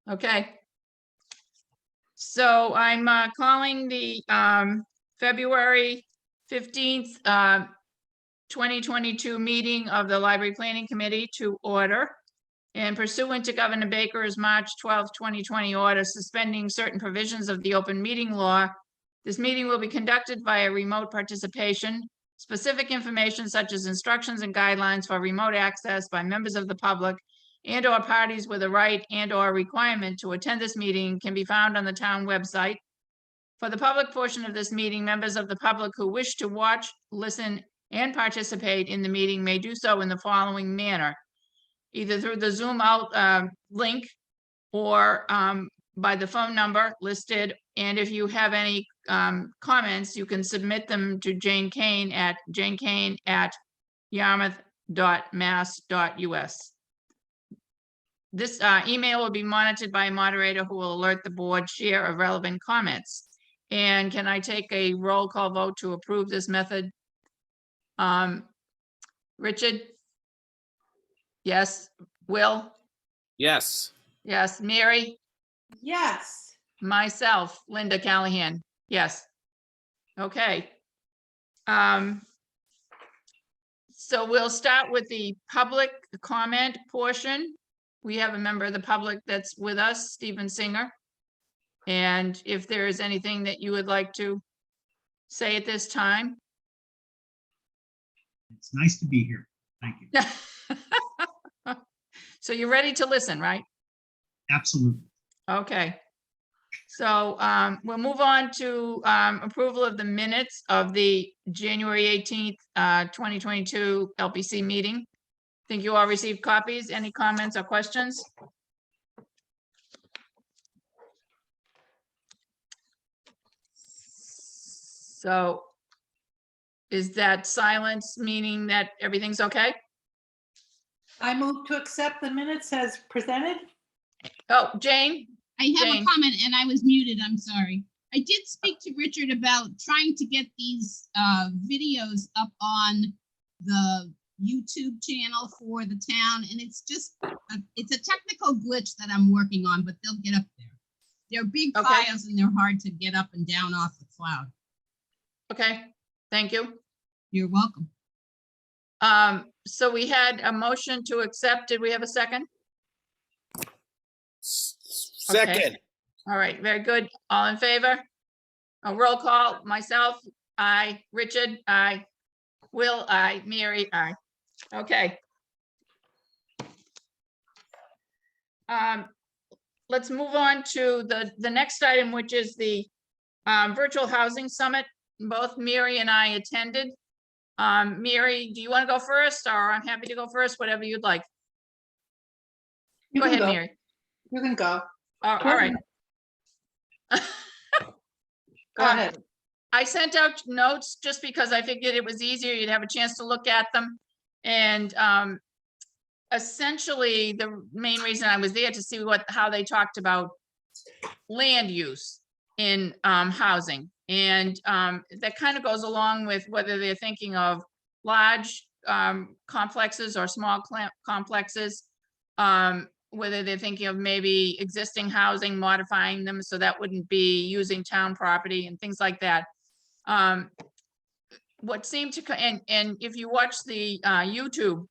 Okay. So I'm calling the February 15th, 2022 meeting of the Library Planning Committee to order. And pursuant to Governor Baker's March 12, 2020 order suspending certain provisions of the open meeting law, this meeting will be conducted via remote participation. Specific information such as instructions and guidelines for remote access by members of the public and/or parties with a right and/or requirement to attend this meeting can be found on the town website. For the public portion of this meeting, members of the public who wish to watch, listen, and participate in the meeting may do so in the following manner: either through the Zoom out link or by the phone number listed. And if you have any comments, you can submit them to Jane Kane at janekane@yarmouth.mass.us. This email will be monitored by a moderator who will alert the board chair of relevant comments. And can I take a roll call vote to approve this method? Richard? Yes. Will? Yes. Yes. Mary? Yes. Myself, Linda Callahan. Yes. Okay. So we'll start with the public comment portion. We have a member of the public that's with us, Stephen Singer. And if there is anything that you would like to say at this time. It's nice to be here. Thank you. So you're ready to listen, right? Absolutely. Okay. So we'll move on to approval of the minutes of the January 18th, 2022 LPC meeting. Think you all received copies. Any comments or questions? So is that silence meaning that everything's okay? I move to accept the minutes as presented. Oh, Jane? I have Jane. a comment and I was muted, I'm sorry. I did speak to Richard about trying to get these videos up on the YouTube channel for the town, and it's just, it's a technical glitch that I'm working on, but they'll get up there. They're big Okay. files and they're hard to get up and down off the cloud. Okay, thank you. You're welcome. So we had a motion to accept. Did we have a second? Second. All right, very good. All in favor? A roll call. Myself, aye. Richard, aye. Will, aye. Mary, aye. Okay. Let's move on to the next item, which is the virtual housing summit. Both Mary and I attended. Mary, do you want to go first, or I'm happy to go first, whatever you'd like. You Go can ahead, Mary. You can go. All right. Go ahead. I sent out notes just because I figured it was easier. You'd have a chance to look at them. And essentially, the main reason I was there to see how they talked about land use in housing. And that kind of goes along with whether they're thinking of large complexes or small complexes, whether they're thinking of maybe existing housing, modifying them so that wouldn't be using town property and things like that. What seemed to, and if you watch the YouTube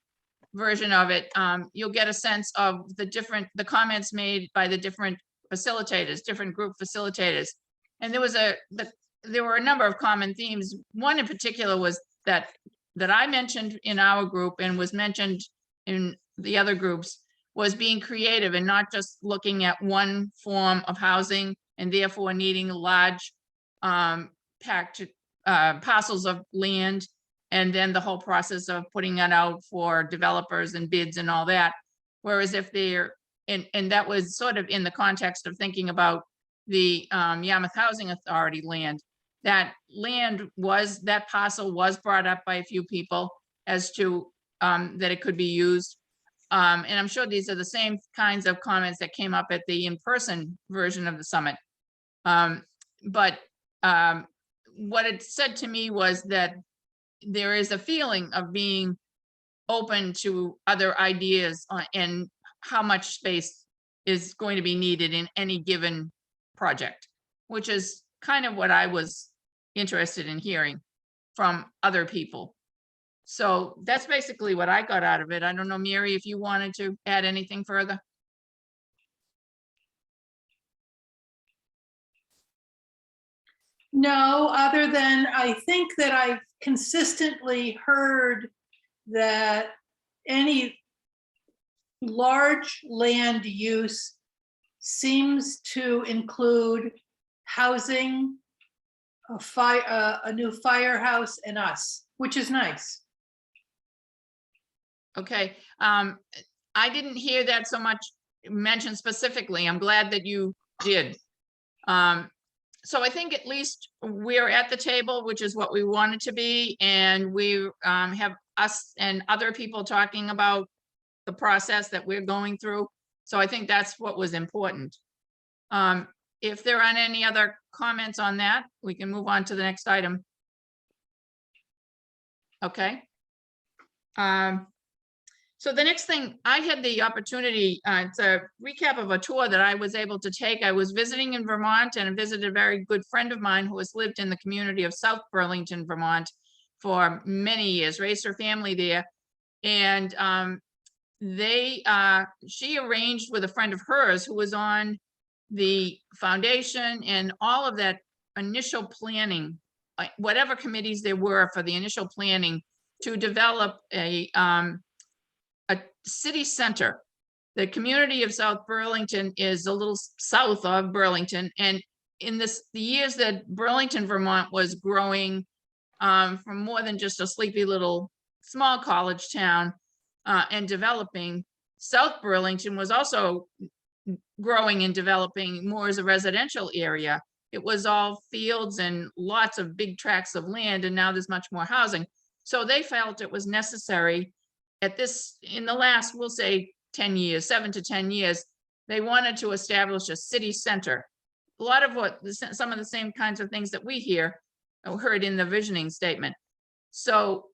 version of it, you'll get a sense of the comments made by the different facilitators, different group facilitators. And there were a number of common themes. One in particular was that I mentioned in our group and was mentioned in the other groups, was being creative and not just looking at one form of housing and therefore needing large packed parcels of land, and then the whole process of putting it out for developers and bids and all that. Whereas if they're, and that was sort of in the context of thinking about the Yarmouth Housing Authority land. That parcel was brought up by a few people as to that it could be used. And I'm sure these are the same kinds of comments that came up at the in-person version of the summit. But what it said to me was that there is a feeling of being open to other ideas and how much space is going to be needed in any given project, which is kind of what I was interested in hearing from other people. So that's basically what I got out of it. I don't know, Mary, if you wanted to add anything further. No, other than I think that I've consistently heard that any large land use seems to include housing, a new firehouse, and us, which is nice. Okay, I didn't hear that so much mentioned specifically. I'm glad that you did. So I think at least we're at the table, which is what we wanted to be, and we have us and other people talking about the process that we're going through. So I think that's what was important. If there aren't any other comments on that, we can move on to the next item. Okay. So the next thing, I had the opportunity, it's a recap of a tour that I was able to take. I was visiting in Vermont and visited a very good friend of mine who has lived in the community of South Burlington, Vermont for many years, raised her family there. And she arranged with a friend of hers who was on the foundation and all of that initial planning, whatever committees there were for the initial planning, to develop a city center. The community of South Burlington is a little south of Burlington, and in the years that Burlington, Vermont was growing from more than just a sleepy little small college town and developing, South Burlington was also growing and developing more as a residential area. It was all fields and lots of big tracts of land, and now there's much more housing. So they felt it was necessary at this, in the last, we'll say 10 years, 7 to 10 years, they wanted to establish a city center. A lot of what, some of the same kinds of things that we heard in the visioning statement. So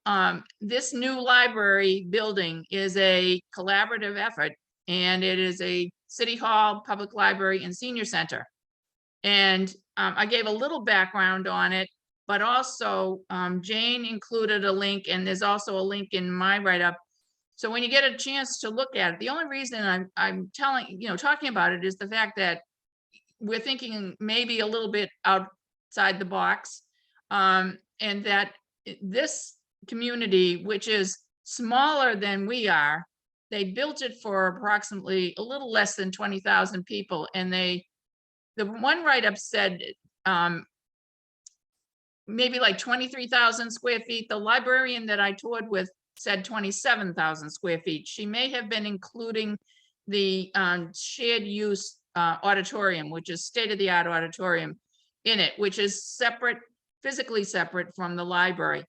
this new library building is a collaborative effort, and it is a city hall, public library, and senior center. And I gave a little background on it, but also Jane included a link, and there's also a link in my write-up. So when you get a chance to look at it, the only reason I'm talking about it is the fact that we're thinking maybe a little bit outside the box, and that this community, which is smaller than we are, they built it for approximately a little less than 20,000 people. And the one write-up said maybe like 23,000 square feet. The librarian that I toured with said 27,000 square feet. She may have been including the shared use auditorium, which is state-of-the-art auditorium in it, which is separate, physically separate from the library.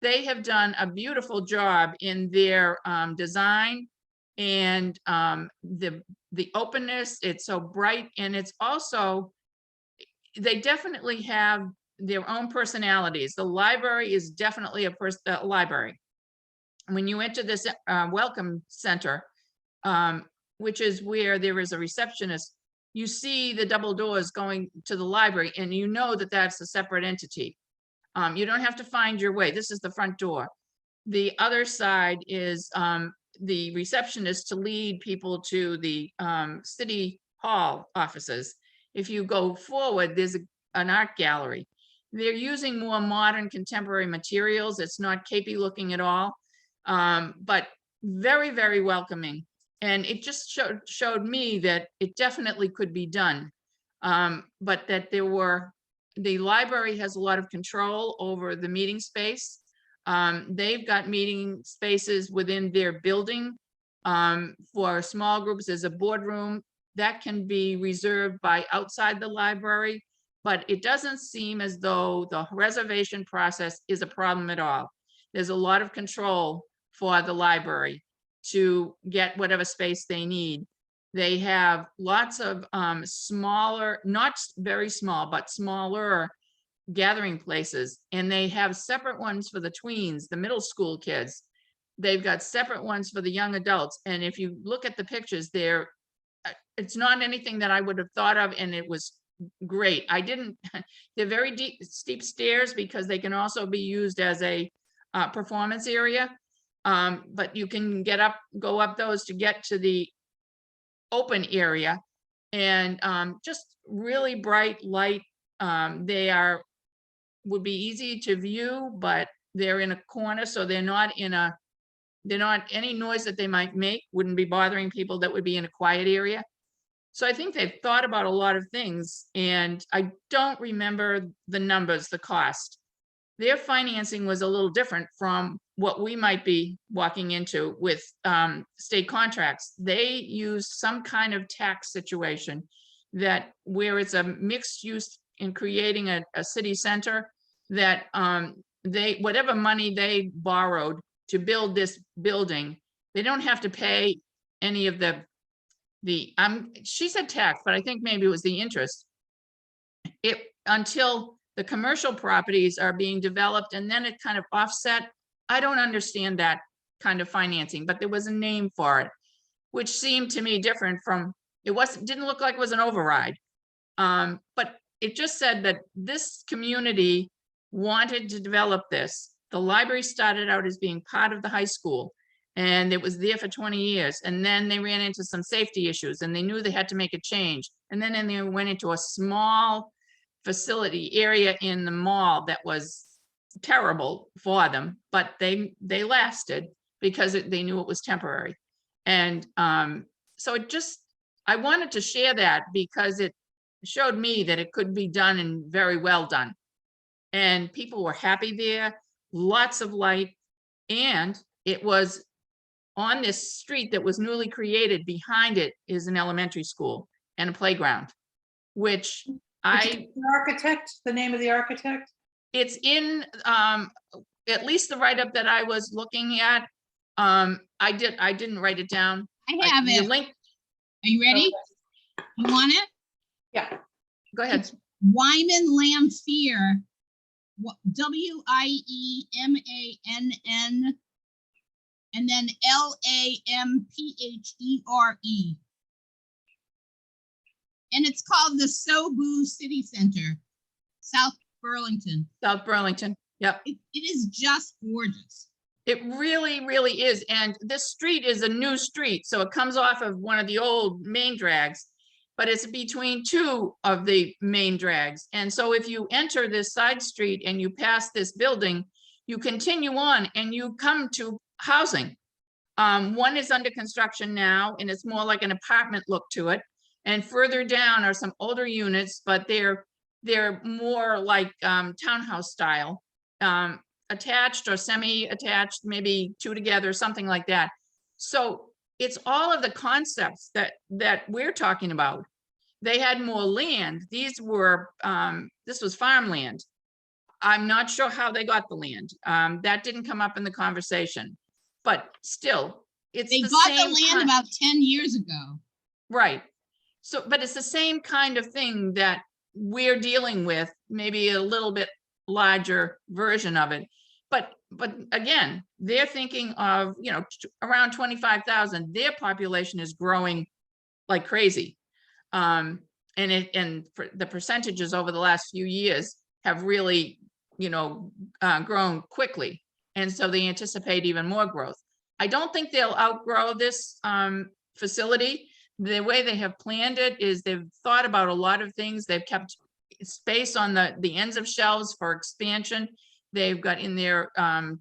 They have done a beautiful job in their design and the openness. It's so bright, and it's also, they definitely have their own personalities. The library is definitely a library. When you enter this welcome center, which is where there is a receptionist, you see the double doors going to the library, and you know that that's a separate entity. You don't have to find your way. This is the front door. The other side is the receptionist to lead people to the city hall offices. If you go forward, there's an art gallery. They're using more modern contemporary materials. It's not capey looking at all, but very, very welcoming. And it just showed me that it definitely could be done, but that the library has a lot of control over the meeting space. They've got meeting spaces within their building for small groups. There's a boardroom that can be reserved by outside the library, but it doesn't seem as though the reservation process is a problem at all. There's a lot of control for the library to get whatever space they need. They have lots of smaller, not very small, but smaller gathering places. And they have separate ones for the tweens, the middle school kids. They've got separate ones for the young adults. And if you look at the pictures, they're it's not anything that I would have thought of, and it was great. I didn't, they're very deep, steep stairs because they can also be used as a performance area. But you can go up those to get to the open area, and just really bright light. Would be easy to view, but they're in a corner, so they're not any noise that they might make wouldn't be bothering people that would be in a quiet area. So I think they've thought about a lot of things, and I don't remember the numbers, the cost. Their financing was a little different from what we might be walking into with state contracts. They used some kind of tax situation that where it's a mixed use in creating a city center, that whatever money they borrowed to build this building, they don't have to pay any of she said tax, but I think maybe it was the interest until the commercial properties are being developed, and then it kind of offset. I don't understand that kind of financing, but there was a name for it, which seemed to me different from, didn't look like it was an override. But it just said that this community wanted to develop this. The library started out as being part of the high school, and it was there for 20 years. And then they ran into some safety issues, and they knew they had to make a change. And then they went into a small facility area in the mall that was terrible for them, but they lasted because they knew it was temporary. And so I wanted to share that because it showed me that it could be done and very well done. And people were happy there, lots of light, and it was on this street that was newly created. Behind it is an elementary school and a playground, which The architect, the name of the architect? it's in at least the write-up that I was looking at. I didn't write it down. I have The it. link, Are you ready? You want it? Yeah. go ahead. It's Wyman Lamphere, Wiemann, and then Lamphere. And it's called the Sobu City Center, South Burlington. South Burlington. Yep. It is just gorgeous. It really, really is. And this street is a new street. So it comes off of one of the old main drags, but it's between two of the main drags. And so if you enter this side street and you pass this building, you continue on and you come to housing. One is under construction now, and it's more like an apartment look to it. And further down are some older units, but they're more like townhouse style, attached or semi-attached, maybe two together, something like that. So it's all of the concepts that we're talking about. They had more land. These were, this was farmland. I'm not sure how they got the land. That didn't come up in the conversation, but still, it's They the bought the same land about 10 years ago. Right. So, but it's the same kind of thing that we're dealing with, maybe a little bit larger version of it. But again, they're thinking of, around 25,000. Their population is growing like crazy. And the percentages over the last few years have really, grown quickly. And so they anticipate even more growth. I don't think they'll outgrow this facility. The way they have planned it is they've thought about a lot of things. They've kept space on the ends of shelves for expansion. They've got in their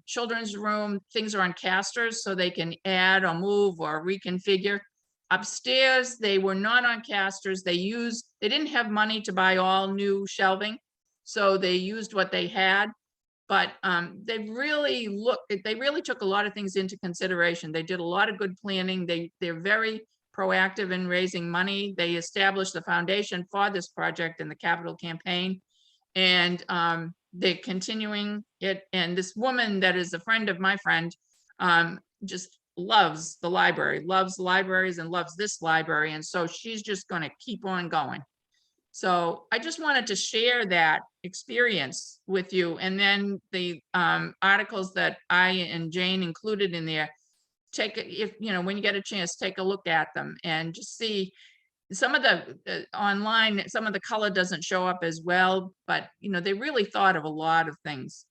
children's room, things are on casters so they can add or move or reconfigure. Upstairs, they were not on casters. They didn't have money to buy all new shelving, so they used what they had. But they really took a lot of things into consideration. They did a lot of good planning. They're very proactive in raising money. They established the foundation for this project in the capital campaign, and they're continuing it. And this woman that is a friend of my friend just loves the library, loves libraries, and loves this library. And so she's just going to keep on going. So I just wanted to share that experience with you. And then the articles that I and Jane included in there if, when you get a chance, take a look at them and just see some of the online, some of the color doesn't show up as well, but they really thought of a lot of things.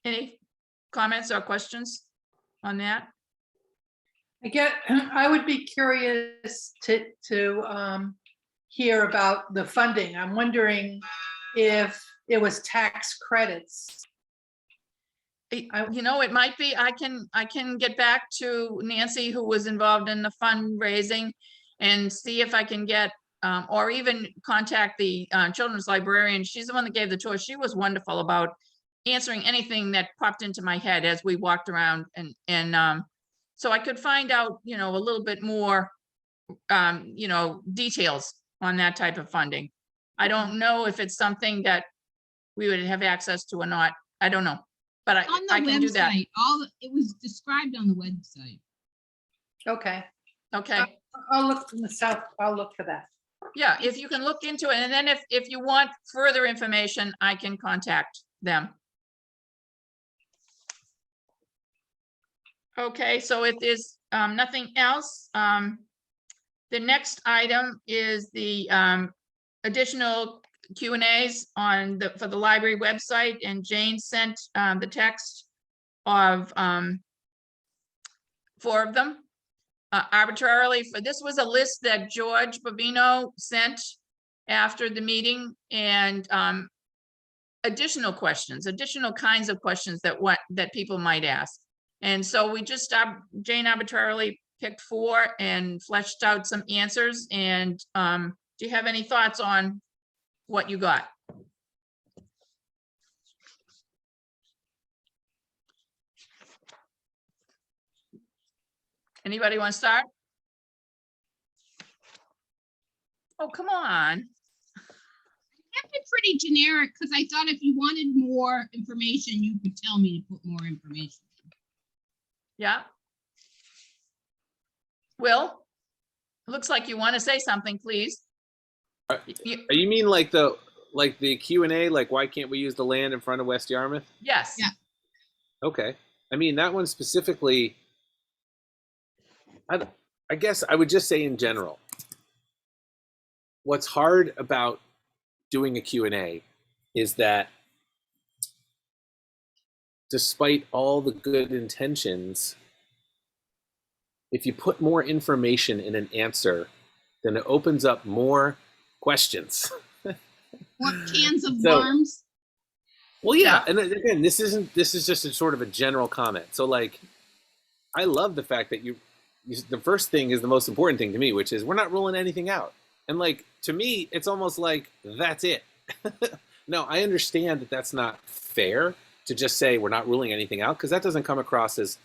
Any comments or questions on that? I would be curious to hear about the funding. I'm wondering if it was tax credits. It might be. I can get back to Nancy, who was involved in the fundraising, and see if I can get, or even contact the children's librarian. She's the one that gave the tour. She was wonderful about answering anything that popped into my head as we walked around, and so I could find out, a little bit more, details on that type of funding. I don't know if it's something that we would have access to or not. I don't know, but I can do that. It was described on the website. Okay, Okay. I'll look from the south. I'll look for that. Yeah, if you can look into it, and then if you want further information, I can contact them. Okay, so if there's nothing else, the next item is the additional Q&As for the library website, and Jane sent the text of 4 of them arbitrarily. This was a list that George Bavino sent after the meeting, and additional kinds of questions that people might ask. And so we just, Jane arbitrarily picked 4 and fleshed out some answers. And do you have any thoughts on what you got? Anybody want to start? Oh, come on. Kept it pretty generic because I thought if you wanted more information, you could tell me to put more information. Yeah. Will, looks like you want to say something, please. You mean like the Q&A, like why can't we use the land in front of West Yarmouth? Yes. Yeah. Okay. I mean, that one specifically, I guess I would just say in general, what's hard about doing a Q&A is that despite all the good intentions, if you put more information in an answer, then it opens up more questions. What cans of worms? Well, yeah, and again, this is just a sort of a general comment. So, like, I love the fact that the first thing is the most important thing to me, which is we're not ruling anything out. And like, to me, it's almost like that's it. No, I understand that that's not fair to just say we're not ruling anything out, because that doesn't come across as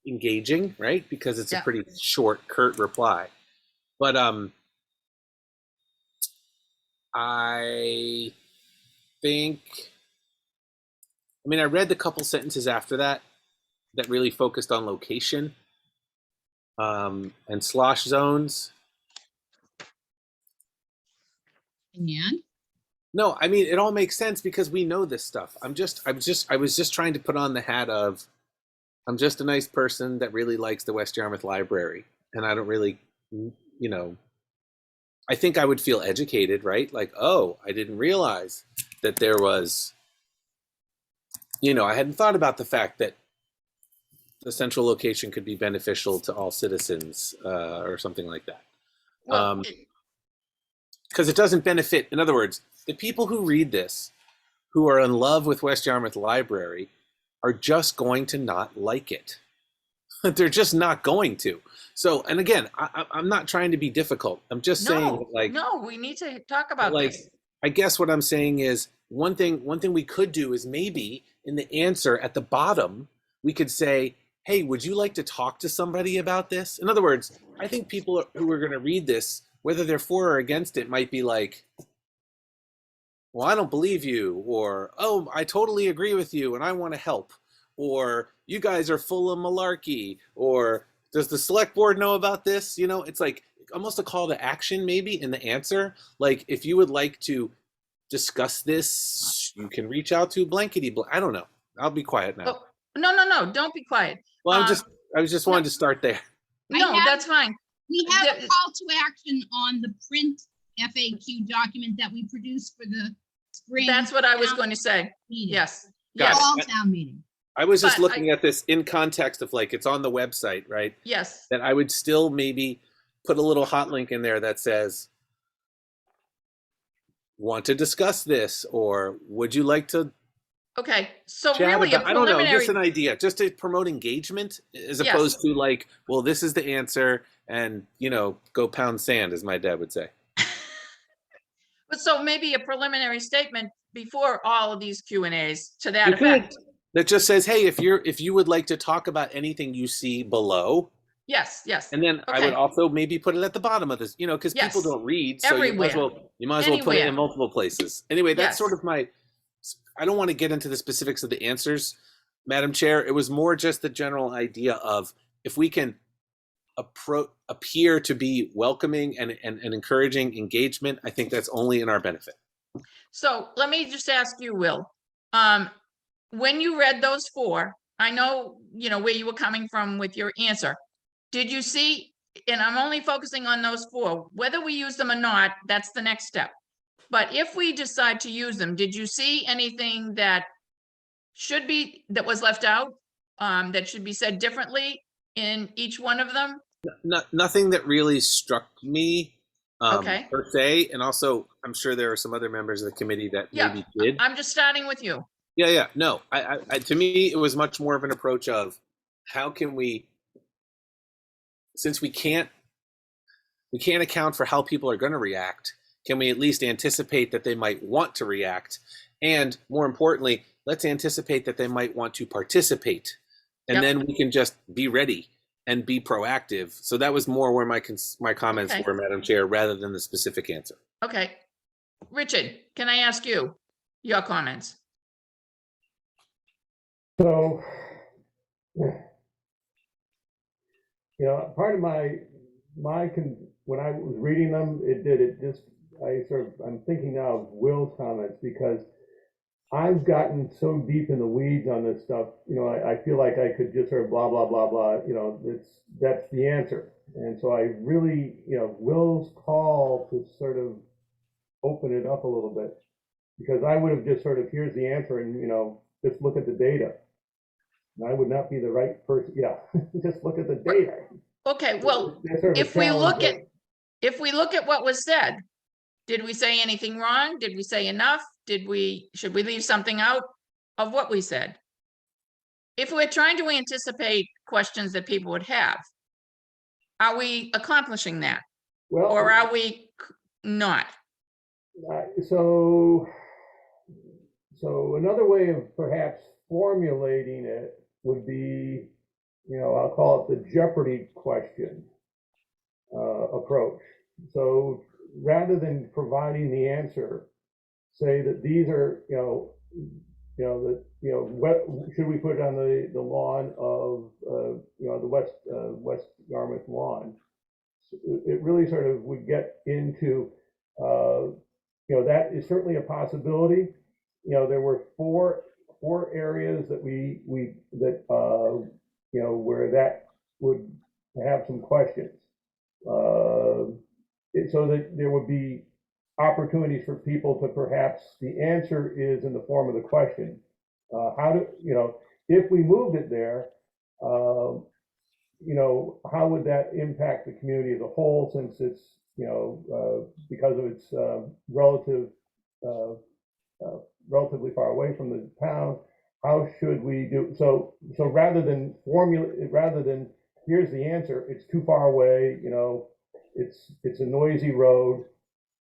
engaging, right? Because it's a pretty short, curt reply. But I think, I mean, I read the couple sentences after that really focused on location and slosh zones. And No, I mean, it all makes sense because we know this stuff. I was just trying to put on the hat of, I'm just a nice person that really likes the West Yarmouth Library. And I don't really, I think I would feel educated, right? Like, oh, I didn't realize that there was, I hadn't thought about the fact that the central location could be beneficial to all citizens or something like that. Well, because it doesn't benefit, in other words, the people who read this, who are in love with West Yarmouth Library, are just going to not like it. They're just not going to. So, and again, I'm not trying to be difficult. I'm just saying, like, no, we need to talk about like, this. I guess what I'm saying is one thing we could do is maybe in the answer at the bottom, we could say, hey, would you like to talk to somebody about this? In other words, I think people who are going to read this, whether they're for or against it, might be like, well, I don't believe you, or, oh, I totally agree with you and I want to help, or you guys are full of malarkey, or does the select board know about this? It's like almost a call to action maybe in the answer. Like, if you would like to discuss this, you can reach out to blankety blank. I don't know. I'll be quiet now. Oh, no, don't be quiet. Well, I was just wanted to start there. No, have- that's fine. We have a The- call to action on the print FAQ document that we produced for the spring. That's what I was town going to say. meeting, Yes, Got yes, it. Fall town meeting. I was just But looking at this in context of like, it's on the website, right? yes. That I would still maybe put a little hot link in there that says, want to discuss this, or would you like to Okay, so chat really a about, I don't know, preliminary, just an idea, just to promote engagement as Yes. opposed to like, well, this is the answer and, you know, go pound sand, as my dad would say. but so maybe a preliminary statement before all of these Q and As to that You could. effect. That just says, hey, if you would like to talk about anything you see below, Yes, yes. and then I would Okay. also maybe put it at the bottom of this, you know, because Yes. people don't read, so Everywhere. you might as well put it in Anywhere. multiple places. Anyway, that's Yes. sort of my. I don't want to get into the specifics of the answers, Madam Chair. It was more just the general idea of if we can appear to be welcoming and encouraging engagement, I think that's only in our benefit. So let me just ask you, Will, when you read those four, I know, you know, where you were coming from with your answer. Did you see, and I'm only focusing on those four, whether we use them or not, that's the next step. But if we decide to use them, did you see anything that that was left out, that should be said differently in each one of them? Nothing that really struck me Okay. per se, and also I'm sure there are some other members of the committee that Yeah, maybe did. I'm just starting with you. Yeah. No, I to me, it was much more of an approach of how can we, since we can't account for how people are going to react, can we at least anticipate that they might want to react? And more importantly, let's anticipate that they might want to participate. And Yep. then we can just be ready and be proactive. So that was more where my comments Okay. were, Madam Chair, rather than the specific answer. Okay. Richard, can I ask you your comments? So, you know, part of when I was reading them, I'm thinking now of Will's comments because I've gotten so deep in the weeds on this stuff, you know, I feel like I could just sort of blah, blah, blah, blah, you know, that's the answer. And so I really, you know, Will's call to sort of open it up a little bit, because I would have just sort of, here's the answer and, you know, just look at the data. And I would not be the right person, yeah, just look at the data. Okay, well, That's sort of a if we challenge look at what was said, did we say anything wrong? Did we say enough? Should we leave something out of what we said? If we're trying to anticipate questions that people would have, are we accomplishing that? Well, Or are we not? So another way of perhaps formulating it would be, you know, I'll call it the Jeopardy question approach. So rather than providing the answer, say that these are, what should we put on the lawn of, the West Yarmouth lawn? It really sort of would get into, that is certainly a possibility. You know, there were four areas that where that would have some questions. So that there would be opportunities for people to perhaps, the answer is in the form of the question. If we moved it there, how would that impact the community as a whole, since it's, because of its relatively far away from the town? How should we do so rather than here's the answer, it's too far away, it's a noisy road,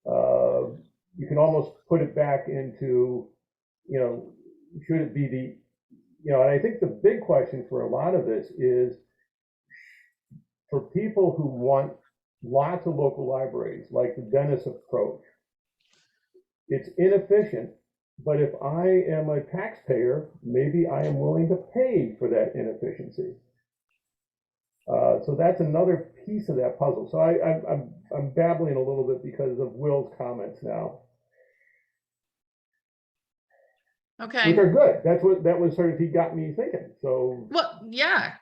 you can almost put it back into, should it be and I think the big question for a lot of this is, for people who want lots of local libraries, like the Dennis approach, it's inefficient. But if I am a taxpayer, maybe I am willing to pay for that inefficiency. So that's another piece of that puzzle. So I'm babbling a little bit because of Will's comments now, Okay, which are good. That was sort of, he got me thinking. So well, yeah,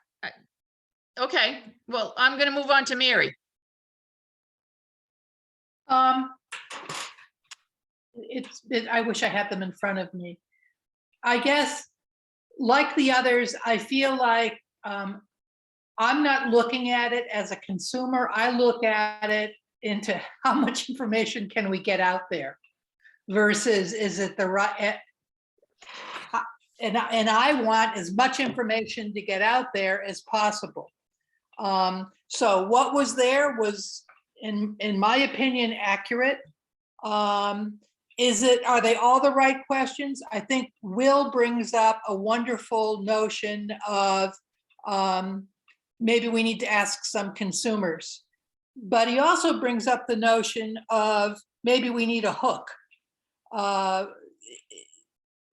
Okay, well, I'm gonna move on to Mary. I wish I had them in front of me. I guess, like the others, I feel like I'm not looking at it as a consumer. I look at it into how much information can we get out there versus is it the right, and I want as much information to get out there as possible. So what was there was, in my opinion, accurate. Are they all the right questions? I think Will brings up a wonderful notion of maybe we need to ask some consumers. But he also brings up the notion of maybe we need a hook.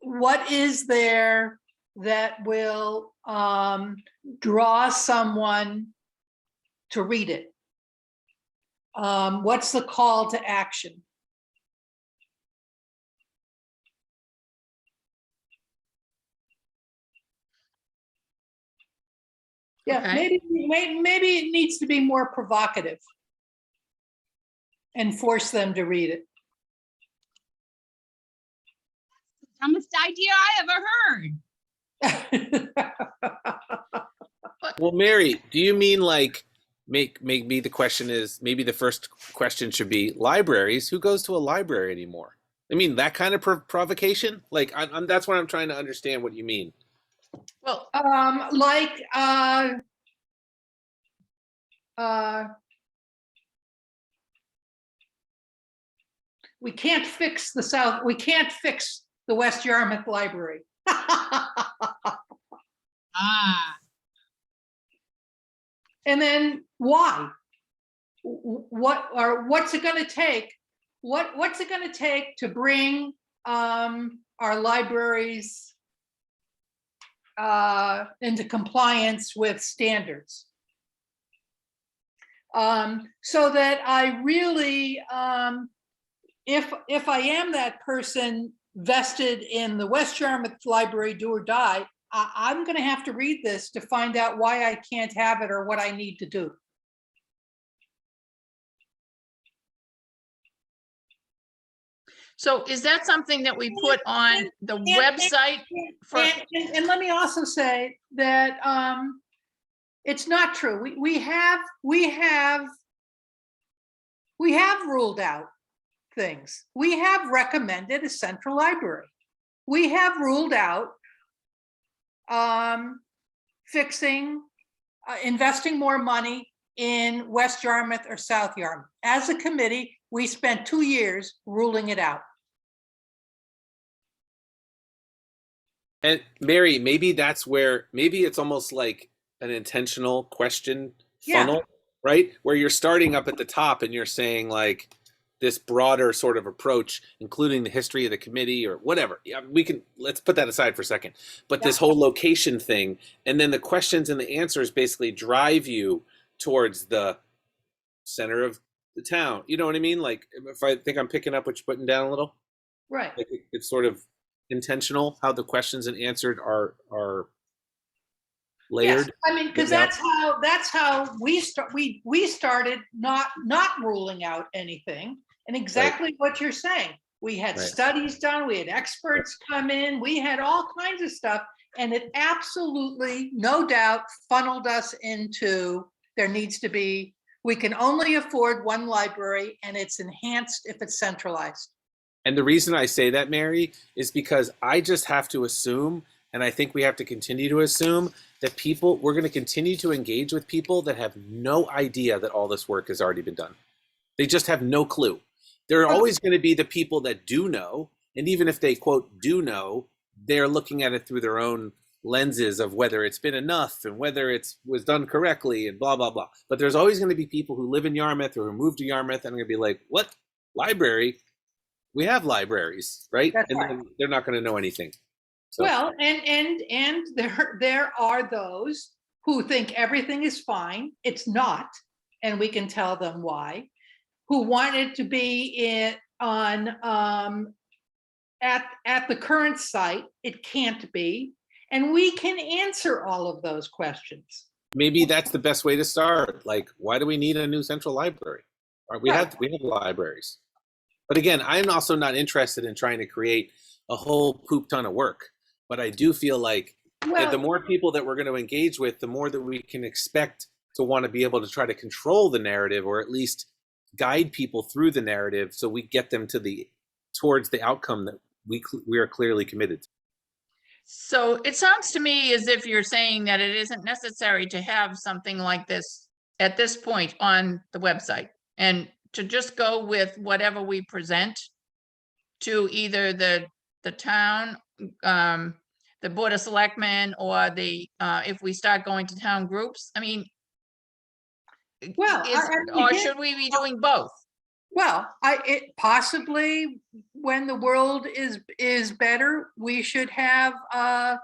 What is there that will draw someone to read it? What's the call to action? Yeah, Okay. maybe it needs to be more provocative and force them to read it. Dumbest idea I ever heard. Well, Mary, do you mean like maybe the question is, maybe the first question should be libraries? Who goes to a library anymore? I mean, that kind of provocation? Like, that's what I'm trying to understand what you mean. Well, we can't fix the West Yarmouth Library. Ah, And then why? What's it going to take? What's it going to take to bring our libraries into compliance with standards? So that I really, if I am that person vested in the West Yarmouth Library, do or die, I'm going to have to read this to find out why I can't have it or what I need to do. so is that something that we put on the website for? And let me also say that it's not true. We have ruled out things. We have recommended a central library. We have ruled out investing more money in West Yarmouth or South Yarmouth. As a committee, we spent 2 years ruling it out. And Mary, maybe that's where, maybe it's almost like an intentional question funnel, right? Where you're starting up at the top and you're saying like this broader sort of approach, including the history of the committee or whatever. Yeah, let's put that aside for a second. But this whole location thing, and then the questions and the answers basically drive you towards the center of the town. You know what I mean? Like, if I think I'm picking up what you're putting down a little, Right. like it's sort of intentional how the questions and answered are layered. Yes, I mean, because that's how we started not ruling out anything, and exactly what you're saying. We had studies done, we had experts come in, we had all kinds of stuff, and it absolutely, no doubt, funneled us into there needs to be. We can only afford one library, and it's enhanced if it's centralized. And the reason I say that, Mary, is because I just have to assume, and I think we have to continue to assume, that we're going to continue to engage with people that have no idea that all this work has already been done. They just have no clue. There are always going to be the people that do know, and even if they, quote, do know, they're looking at it through their own lenses of whether it's been enough and whether it was done correctly and blah, blah, blah. But there's always going to be people who live in Yarmouth or who moved to Yarmouth and are going to be like, what? Library? We have libraries, right? That's and right. then they're not going to know anything. So. Well, and there are those who think everything is fine. It's not, and we can tell them why. Who wanted to be at the current site? It can't be, and we can answer all of those questions. maybe that's the best way to start. Like, why do we need a new central library? We Right. have libraries. But again, I'm also not interested in trying to create a whole poop ton of work. But I do feel like the Well, more people that we're going to engage with, the more that we can expect to want to be able to try to control the narrative, or at least guide people through the narrative, so we get them towards the outcome that we are clearly committed to. So it sounds to me as if you're saying that it isn't necessary to have something like this at this point on the website, and to just go with whatever we present to either the town, the Board of Selectmen, or if we start going to town groups. I mean, well, or should we be doing both? well, it possibly, when the world is better, we should have a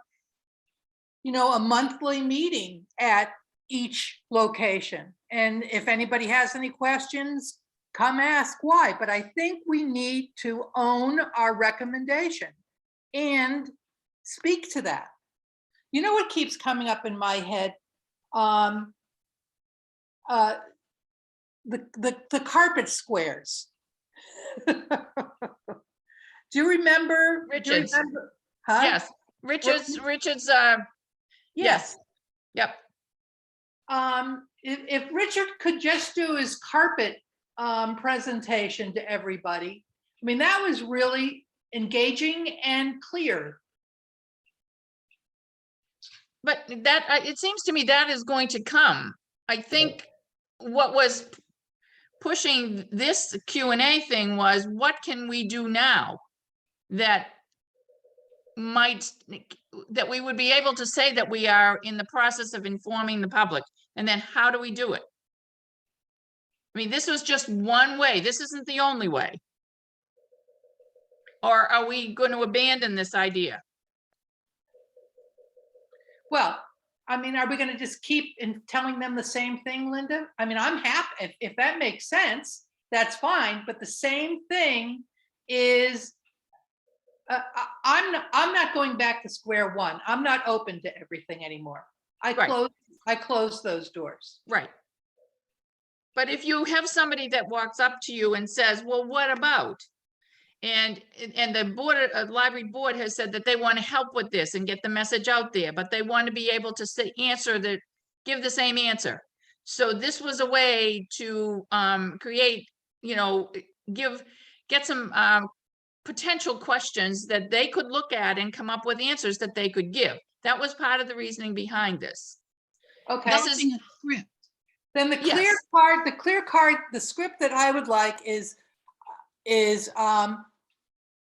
monthly meeting at each location. And if anybody has any questions, come ask why. But I think we need to own our recommendation and speak to that. You know what keeps coming up in my head? The carpet squares. Do you remember? Richards. Huh? Yes, Richards, Yes. yep. If Richard could just do his carpet presentation to everybody, I mean, that was really engaging and clear. But that, it seems to me that is going to come. I think what was pushing this Q&A thing was, what can we do now that we would be able to say that we are in the process of informing the public, and then how do we do it? I mean, this was just one way. This isn't the only way. Or are we going to abandon this idea? Well, I mean, are we going to just keep telling them the same thing, Linda? I mean, I'm happy if that makes sense, that's fine. But the same thing is, I'm not going back to square one. I'm not open to everything anymore. I closed those doors. Right. But if you have somebody that walks up to you and says, well, what about? And the library board has said that they want to help with this and get the message out there, but they want to be able to give the same answer. So this was a way to create, get some potential questions that they could look at and come up with answers that they could give. That was part of the reasoning behind this. Okay. This is Developing a script. Then the Yes. clear card, the script that I would like is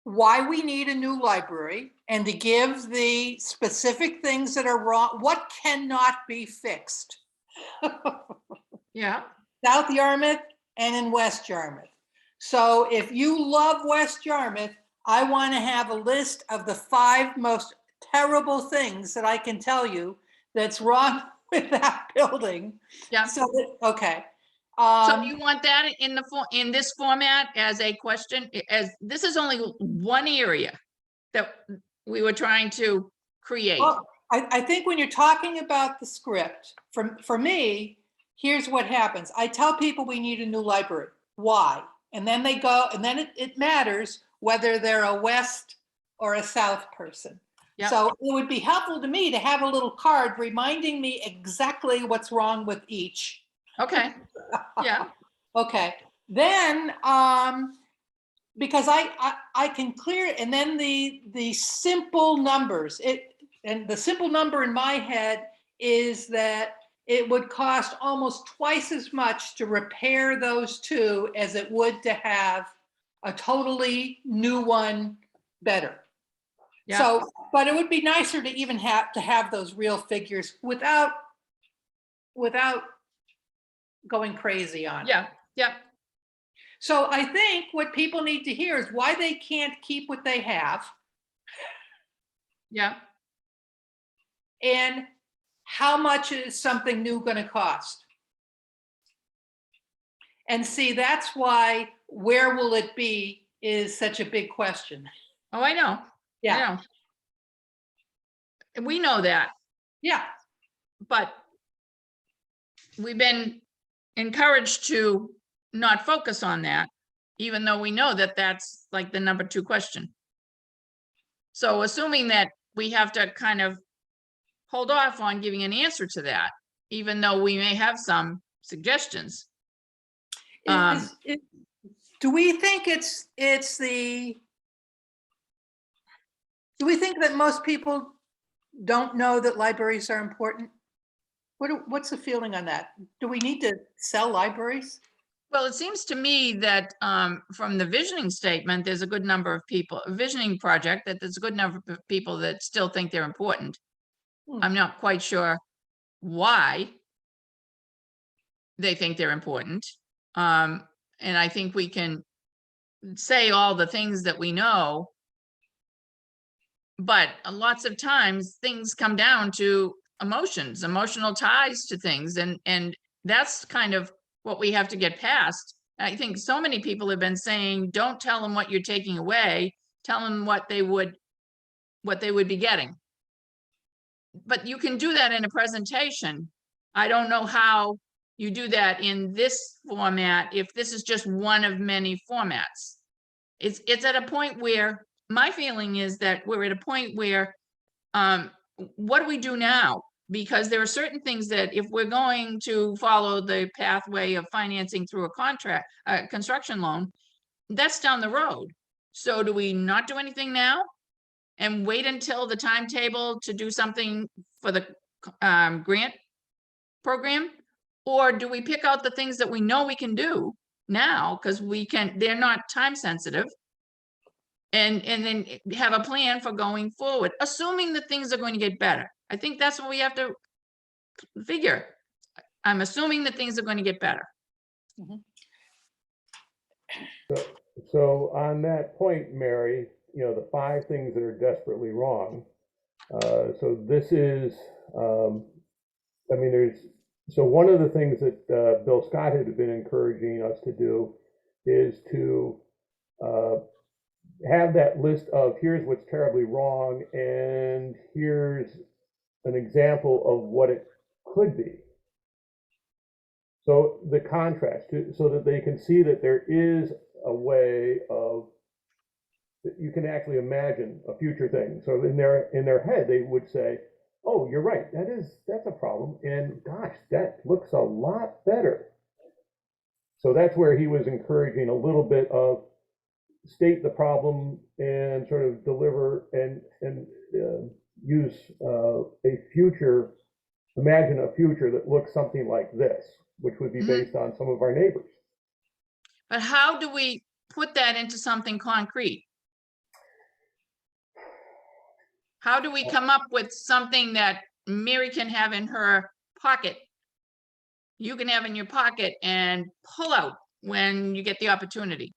why we need a new library, and to give the specific things that are wrong, what cannot be fixed. Yeah. South Yarmouth and in West Yarmouth. So if you love West Yarmouth, I want to have a list of the 5 most terrible things that I can tell you that's wrong with that building. Yeah. So okay. So you want that in this format as a question, as this is only one area that we were trying to create. Well, I think when you're talking about the script, for me, here's what happens. I tell people we need a new library. Why? And then they go, and then it matters whether they're a West or a South person. Yep. So it would be helpful to me to have a little card reminding me exactly what's wrong with each. Okay. Yeah. Okay. Then, because I can clear it, and then the simple numbers. And the simple number in my head is that it would cost almost twice as much to repair those 2 as it would to have a totally new one better. Yeah. So, but it would be nicer to even have those real figures without going crazy on it. Yeah. Yeah. So I think what people need to hear is why they can't keep what they have, Yeah. and how much is something new going to cost. And see, that's why where will it be is such a big question. Oh, I know. Yeah. I know. We know that, Yeah. but we've been encouraged to not focus on that, even though we know that that's like the number 2 question. So assuming that we have to kind of hold off on giving an answer to that, even though we may have some suggestions. Do we think do we think that most people don't know that libraries are important? What's the feeling on that? Do we need to sell libraries? Well, it seems to me that from the visioning statement, there's a good number of people, visioning project, that there's a good number of people that still think they're important. I'm not quite sure why they think they're important. And I think we can say all the things that we know, but lots of times things come down to emotions, emotional ties to things. And that's kind of what we have to get past. I think so many people have been saying, don't tell them what you're taking away, tell them what they would be getting. But you can do that in a presentation. I don't know how you do that in this format if this is just one of many formats. It's at a point where my feeling is that we're at a point where what do we do now? Because there are certain things that if we're going to follow the pathway of financing through a contract, construction loan, that's down the road. So do we not do anything now and wait until the timetable to do something for the grant program? Or do we pick out the things that we know we can do now, because they're not time sensitive, and then have a plan for going forward, assuming that things are going to get better? I think that's what we have to figure. I'm assuming that things are going to get better. So on that point, Mary, the 5 things that are desperately wrong. So this is, so one of the things that Bill Scott had been encouraging us to do is to have that list of here's what's terribly wrong and here's an example of what it could be. So the contrast, so that they can see that there is a way of, that you can actually imagine a future thing. So in their head, they would say, oh, you're right, that's a problem, and gosh, that looks a lot better. So that's where he was encouraging a little bit of state the problem and sort of deliver and use a future, imagine a future that looks something like this, which would be based on some of our neighbors. But how do we put that into something concrete? How do we come up with something that Mary can have in her pocket, you can have in your pocket, and pull out when you get the opportunity?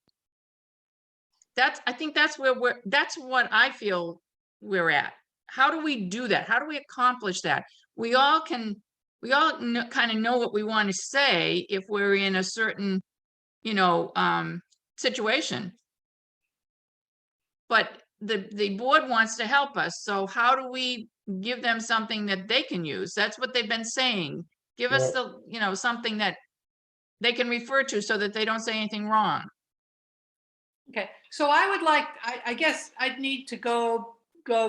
I think that's where that's what I feel we're at. How do we do that? How do we accomplish that? We all kind of know what we want to say if we're in a certain, situation. But the board wants to help us. So how do we give them something that they can use? That's what they've been saying. Give us the, something that they can refer to so that they don't say anything wrong. Okay, so I would like, I guess I'd need to go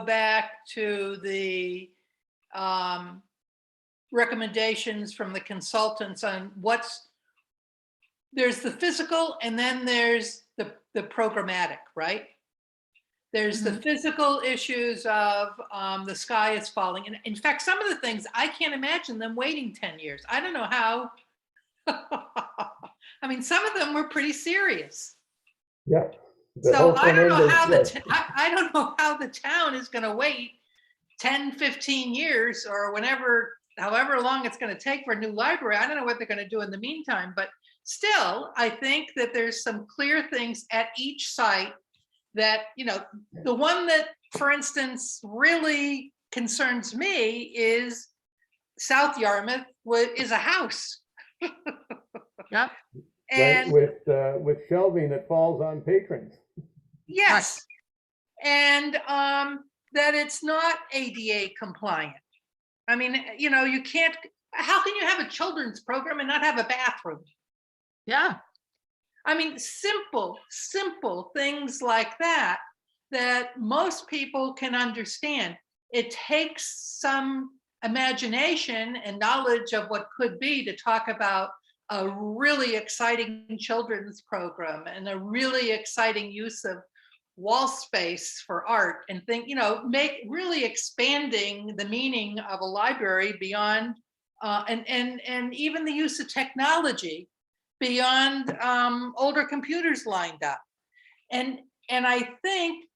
back to the recommendations from the consultants on there's the physical and then there's the programmatic, right? There's the physical issues of the sky is falling. And in fact, some of the things, I can't imagine them waiting 10 years. I don't know how. I mean, some of them were pretty serious. Yeah. So I don't know how I don't know how the town is going to wait 10, 15 years or however long it's going to take for a new library. I don't know what they're going to do in the meantime, but still, I think that there's some clear things at each site that, the one that, for instance, really concerns me is South Yarmouth is a house. Yep. And right, with shelving that falls on patrons. yes. And that it's not ADA compliant. I mean, you can't, How can you have a children's program and not have a bathroom? Yeah, I mean, simple things like that, that most people can understand. It takes some imagination and knowledge of what could be to talk about a really exciting children's program and a really exciting use of wall space for art and think, make really expanding the meaning of a library beyond, and even the use of technology beyond older computers lined up. And I think,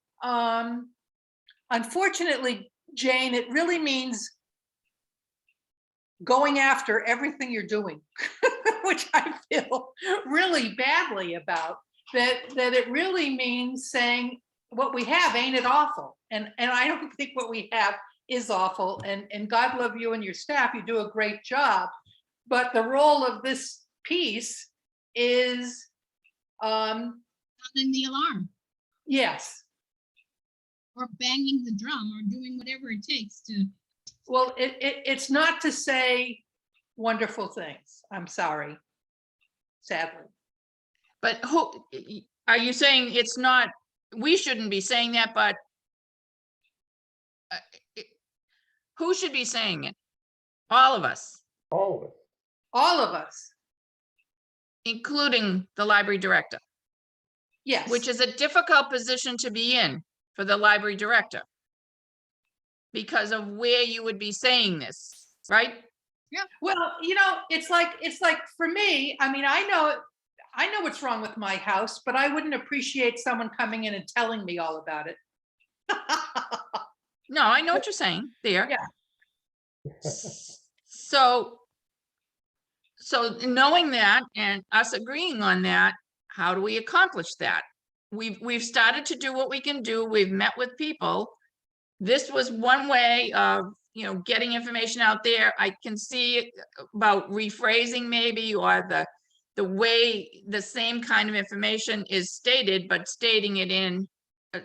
unfortunately, Jane, it really means going after everything you're doing, which I feel really badly about. That it really means saying what we have, ain't it awful? And I don't think what we have is awful. And God love you and your staff, you do a great job. But the role of this piece is, Sounding the alarm yes. or banging the drum or doing whatever it takes to. Well, it's not to say wonderful things. I'm sorry, sadly. but who, are you saying it's not, we shouldn't be saying that, but who should be saying it? All of us, All of us. All of us, including the library director, yes. which is a difficult position to be in for the library director because of where you would be saying this, right? Well, it's like for me, I mean, I know what's wrong with my house, but I wouldn't appreciate someone coming in and telling me all about it. No, I know what you're saying there. Yeah. So knowing that and us agreeing on that, how do we accomplish that? We've started to do what we can do. We've met with people. This was one way of, getting information out there. I can see about rephrasing maybe, or the way the same kind of information is stated, but stating it in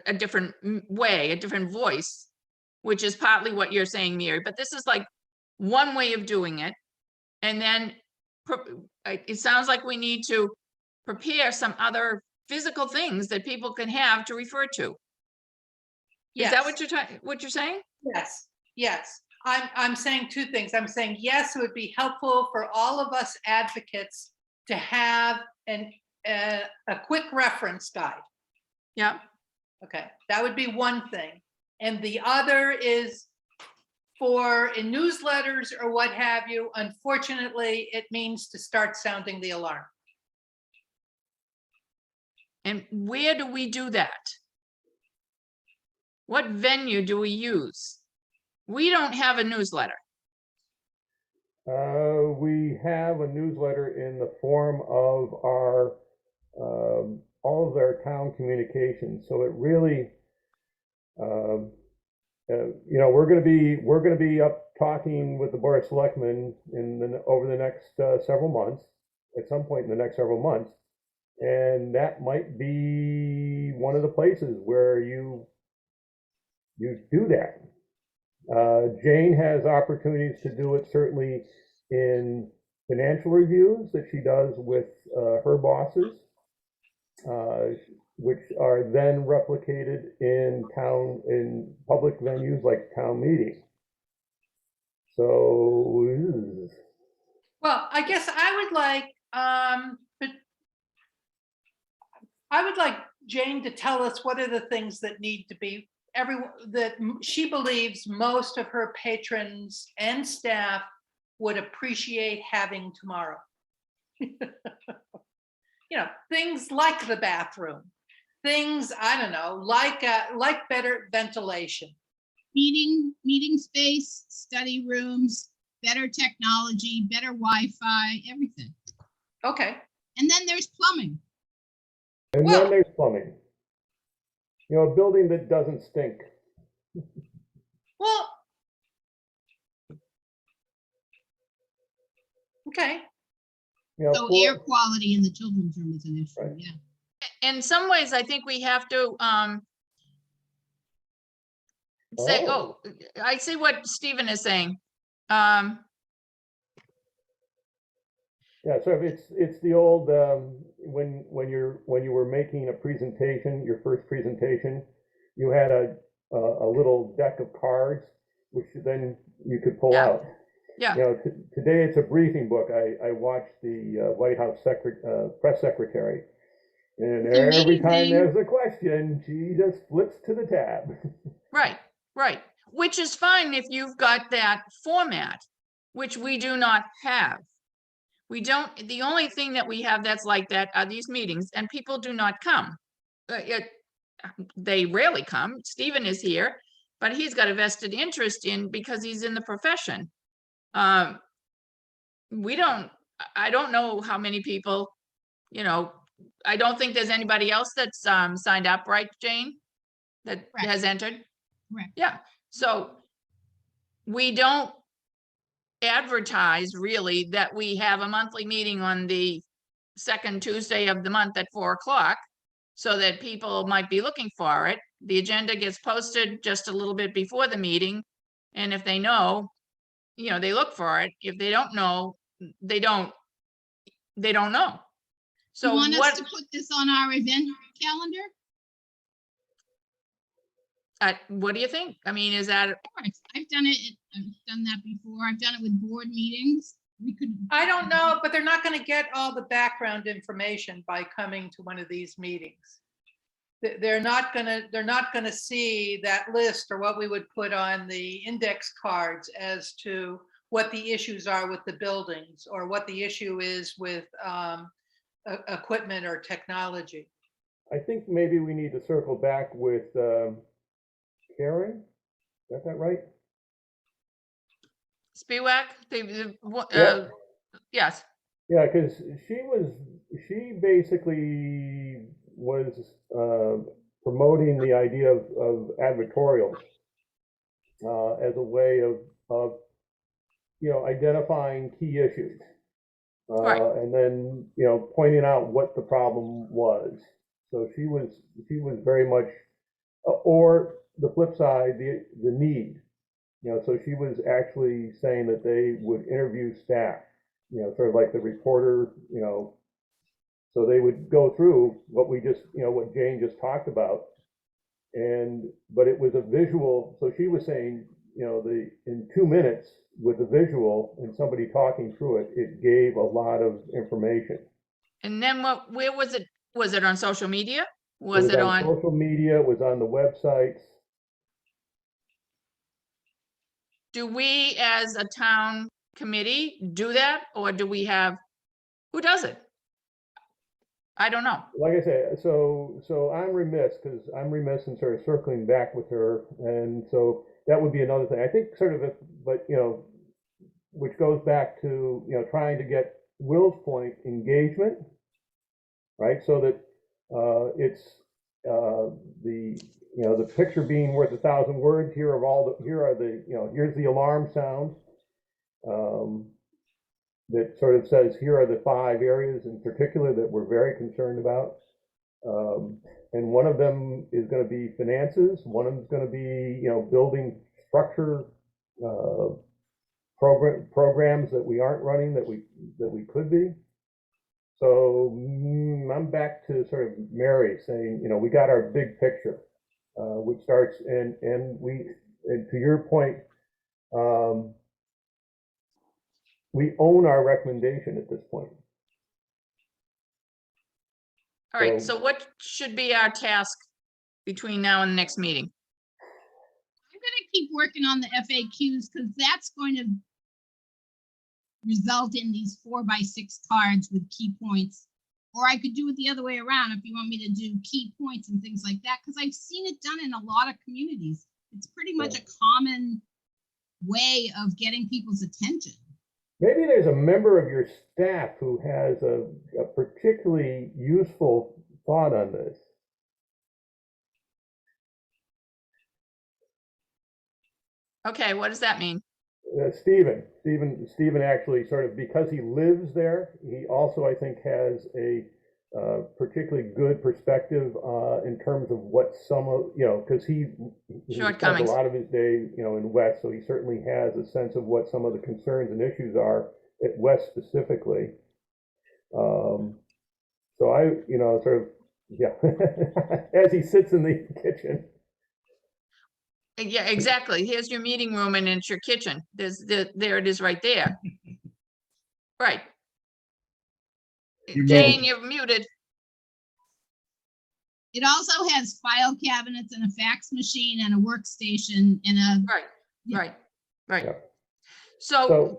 a different way, a different voice, which is partly what you're saying, Mary. But this is like one way of doing it. And then it sounds like we need to prepare some other physical things that people can have to refer to. Is that what you're saying? Yes. I'm saying two things. I'm saying, yes, it would be helpful for all of us advocates to have a quick reference guide. Yeah. Okay, that would be one thing. And the other is for in newsletters or what have you, unfortunately, it means to start sounding the alarm. And where do we do that? What venue do we use? We don't have a newsletter. We have a newsletter in the form of our all of our town communications. So it really, we're going to be up talking with the Board of Selectmen over the next several months, at some point in the next several months, and that might be one of the places where you do that. Jane has opportunities to do it certainly in financial reviews that she does with her bosses, which are then replicated in public venues like town meeting. So, Well, I guess I would like Jane to tell us what are the things that need to be that she believes most of her patrons and staff would appreciate having tomorrow. Things like the bathroom, things, I don't know, like better ventilation. Meeting space, study rooms, better technology, better Wi-Fi, everything. Okay. And then there's plumbing. And then there's plumbing. A building that doesn't stink. Well, okay. So air quality in the children's room is an issue, Right. Yeah. In some ways, I think we have to say, I see what Stephen is saying. Yeah, so it's the old when you were making a presentation, your first presentation, you had a little deck of cards, which then you could pull Yeah. out. Yeah, You know, today it's a briefing book. I watched the White House press secretary, and It's every time amazing. there's a question, she just flips to the tab. right, right. Which is fine if you've got that format, which we do not have. We don't, the only thing that we have that's like that are these meetings, and people do not come. They rarely come. Stephen is here, but he's got a vested interest in, because he's in the profession. We don't, I don't know how many people, you know, I don't think there's anybody else that's signed up, right, Jane? That Correct. has entered? Correct. Yeah, so we don't advertise really that we have a monthly meeting on the second Tuesday of the month at 4 o'clock, so that people might be looking for it. The agenda gets posted just a little bit before the meeting, and if they know, you know, they look for it. If they don't know, they don't know. You So want us what, to put this on our event calendar? what do you think? I mean, is that, Of course, I've done it. I've done that before. I've done it with board meetings. We could. I don't know, but they're not going to get all the background information by coming to one of these meetings. They're not gonna see that list, or what we would put on the index cards as to what the issues are with the buildings, or what the issue is with equipment or technology. I think maybe we need to circle back with Karen. Got that right? Spiewak? Yep. Yes, Yeah, because she basically was promoting the idea of advertorials as a way of identifying key issues, Right. and then pointing out what the problem was. So she was very much, or the flip side, the need. So she was actually saying that they would interview staff, sort of like the reporter, so they would go through what what Jane just talked about. But it was a visual. So she was saying, in 2 minutes with a visual and somebody talking through it, it gave a lot of information. and then where was it? Was it on social media? It Was was it on on, social media, it was on the websites. do we as a town committee do that, or do we have, who does it? I don't know. Like I said, so I'm remiss in sort of circling back with her, and so that would be another thing. I think sort of, but which goes back to trying to get Will's point, engagement, right? So that it's the picture being worth 1,000 words. Here's the alarm sound. That sort of says, here are the 5 areas in particular that we're very concerned about. And one of them is going to be finances. One of them is going to be, building structure, programs that we aren't running that we could be. So I'm back to sort of Mary saying, we got our big picture, which starts, and to your point, we own our recommendation at this point. All right, So- so what should be our task between now and the next meeting? I'm gonna keep working on the FAQs, because that's going to result in these 4x6 cards with key points. Or I could do it the other way around if you want me to do key points and things like that, because I've seen it done in a lot of communities. It's pretty much a common way of getting people's attention. Maybe there's a member of your staff who has a particularly useful thought on this. Okay, what does that mean? Stephen actually sort of, because he lives there, he also, I think, has a particularly good perspective in terms of what some of, because he spends a Shortcomings. lot of his day, in West, so he certainly has a sense of what some of the concerns and issues are at West specifically. So I, sort of, yeah, as he sits in the kitchen. Yeah, exactly. Here's your meeting room and it's your kitchen. There it is right there. Right. You're Jane, muted. you're muted. It also has file cabinets and a fax machine and a workstation and a, Right, Yeah. right. Yeah. So, So,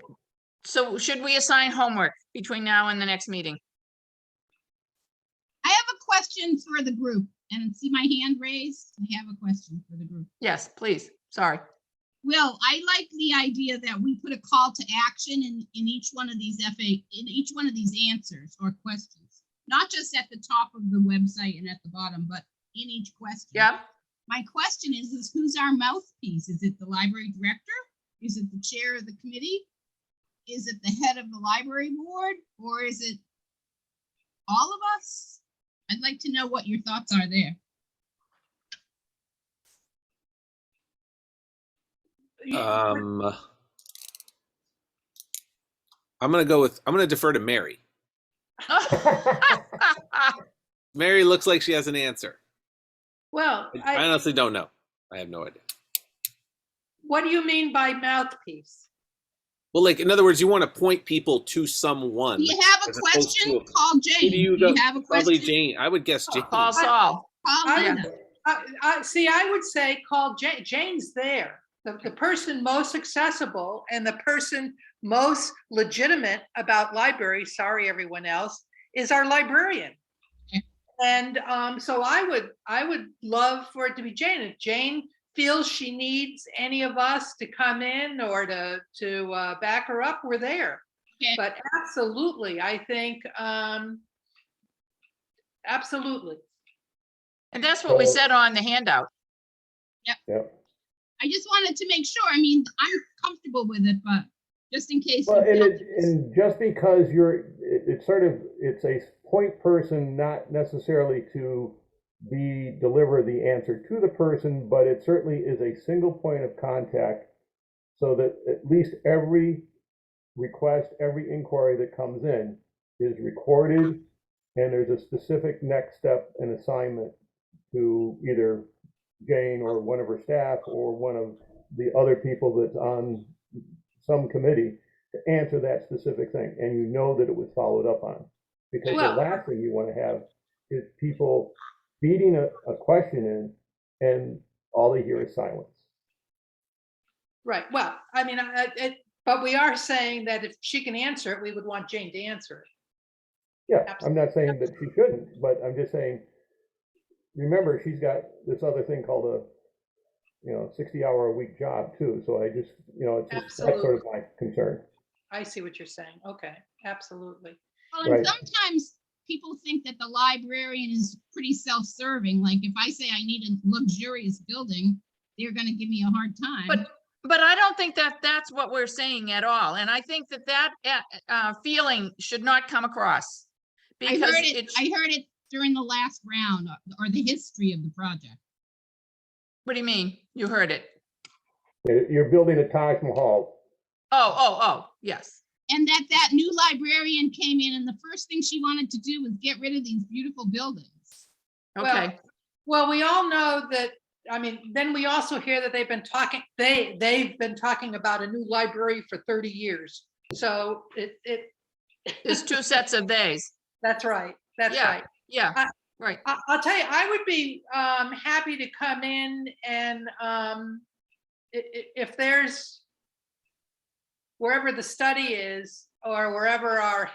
so should we assign homework between now and the next meeting? I have a question for the group, and see my hand raised? I have a question for the group. Yes, please. Sorry. Will, I like the idea that we put a call to action in each one of these in each one of these answers or questions, not just at the top of the website and at the bottom, but in each question. Yeah. My question is who's our mouthpiece? Is it the library director? Is it the chair of the committee? Is it the head of the library board? Or is it all of us? I'd like to know what your thoughts are there. I'm gonna defer to Mary. Mary looks like she has an answer. Well, I honestly don't know. I have no idea. what do you mean by mouthpiece? Well, like, in other words, you want to point people to someone. Do you have a as opposed to question? Call Jane. Maybe you Do you go, have a probably question? Jane. I would guess Jane. Paul Saul. Call I- Nina. See, I would say call Jane. Jane's there. The person most accessible and the person most legitimate about libraries, sorry, everyone else, is our librarian. Okay. And so I would love for it to be Jane. If Jane feels she needs any of us to come in or to back her up, we're there. Okay. But absolutely, I think, absolutely. And that's what we So- said on the handout. Yeah. I just wanted to make sure. I mean, I'm comfortable with it, but just in case. Well, you and just because it's a point person, not necessarily to deliver the answer to the person, but it certainly is a single point of contact so that at least every request, every inquiry that comes in is recorded, and there's a specific next step and assignment to either Jane or one of her staff or one of the other people that's on some committee to answer that specific thing, and you know that it was followed up on. Because Well- the last thing you want to have is people feeding a question in and all they hear is silence. Right. Well, I mean, but we are saying that if she can answer it, we would want Jane to answer it. Yeah, I'm not saying that she shouldn't, but I'm just saying, remember, she's got this other thing called a 60-hour-a-week job too. So I just, it's just, that's sort of my concern. I see what you're saying. Okay, absolutely. Well, and Right. sometimes people think that the librarian is pretty self-serving. Like if I say I need a luxurious building, they're going to give me a hard time. But I don't think that that's what we're saying at all. And I think that feeling should not come across. I Because heard it during the last round or the history of the project. what do you mean? You heard it? You're building a Taj Mahal. Oh, yes. And that new librarian came in and the first thing she wanted to do was get rid of these beautiful buildings. Okay. Well, we all know that. I mean, then we also hear that they've been talking about a new library for 30 years. So There's two sets of days. that's right. That's Yeah. right. Yeah, right. I'll tell you, I would be happy to come in and if there's wherever the study is or wherever our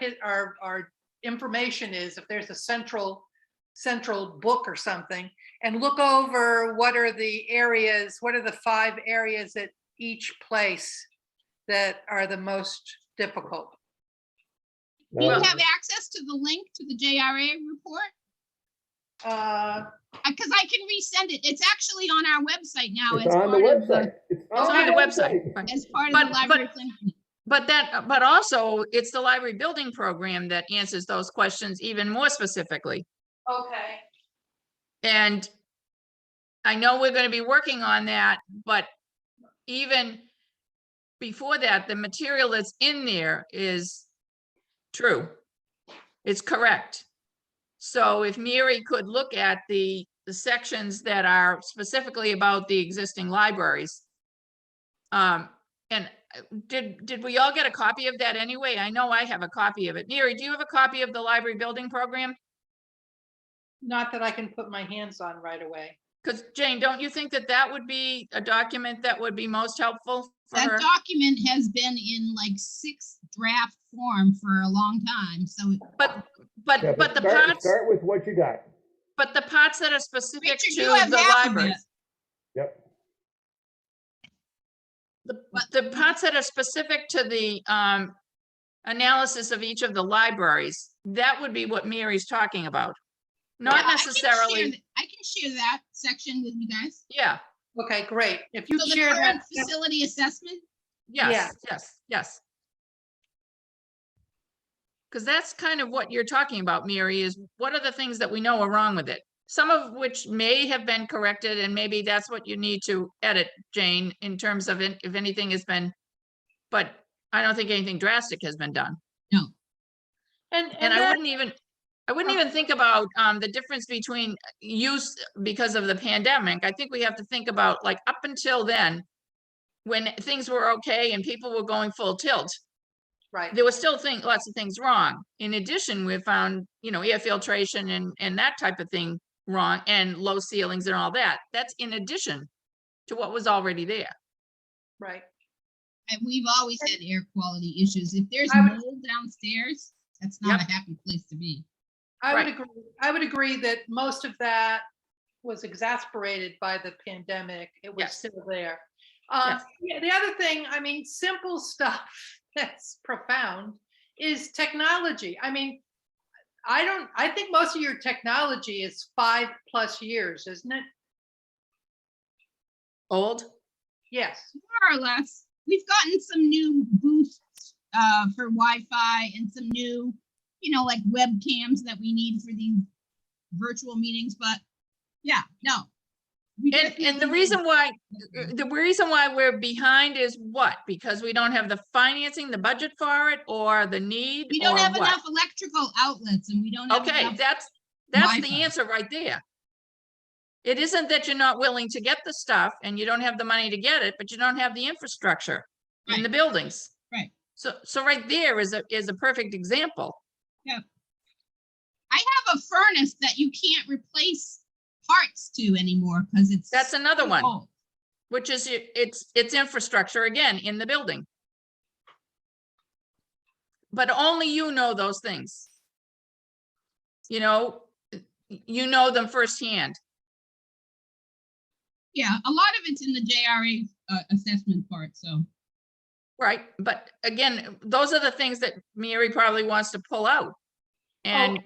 information is, if there's a central book or something, and look over what are the 5 areas at each place that are the most difficult. Do you Now, have access to the link to the JRA report? Because I can resend it. It's actually on our website now. it's as on the part of website. It's on the website. Right. As part of But- the library plan. But also it's the library building program that answers those questions even more specifically. Okay. And I know we're going to be working on that, but even before that, the material that's in there is true. It's correct. So if Mary could look at the sections that are specifically about the existing libraries. And did we all get a copy of that anyway? I know I have a copy of it. Mary, do you have a copy of the library building program? Not that I can put my hands on right away. Because Jane, don't you think that that would be a document that would be most helpful for That her? document has been in like 6 draft form for a long time, so. But Yeah, the start, parts, start with what you got. but the parts that are specific Richard, to you have the half of it. libraries. Yep. The parts that are specific to the analysis of each of the libraries, that would be what Mary's talking about. Not Yeah, I can necessarily, share that section with you guys. yeah, Okay, great. If you So the share current that, facility assessment, yes, yes. Because that's kind of what you're talking about, Mary, is what are the things that we know are wrong with it? Some of which may have been corrected, and maybe that's what you need to edit, Jane, in terms of if anything has been, but I don't think anything drastic has been done. no. And I wouldn't even think about the difference between use because of the pandemic. I think we have to think about, like, up until then, when things were okay and people were going full tilt, right, there was still lots of things wrong. In addition, we found, air filtration and that type of thing wrong, and low ceilings and all that. That's in addition to what was already there. right. And we've always had air quality issues. If there's I would- mold downstairs, that's not a happy place to be. Right. I would agree that most of that was exasperated by the pandemic. It was Yes. still there. Yes. Yeah, the other thing, I mean, simple stuff that's profound is technology. I mean, I think most of your technology is 5+ years, isn't it? Old? Yes. More or less. We've gotten some new boosts for Wi-Fi and some new, like webcams that we need for these virtual meetings, but yeah, no. We And the definitely reason need- why we're behind is what? Because we don't have the financing, the budget for it, or the need, We don't or have what? enough electrical outlets and we don't have Okay, enough. that's the Wi-Fi. answer right there. It isn't that you're not willing to get the stuff and you don't have the money to get it, but you don't have the infrastructure in the Right. buildings. Right. So right there is a perfect example. I have a furnace that you can't replace parts to anymore because it's. That's another too one, old. which is it's infrastructure again in the building. But only you know those things. You know them firsthand. Yeah, a lot of it's in the JRA assessment part, so. Right, but again, those are the things that Mary probably wants to pull out. And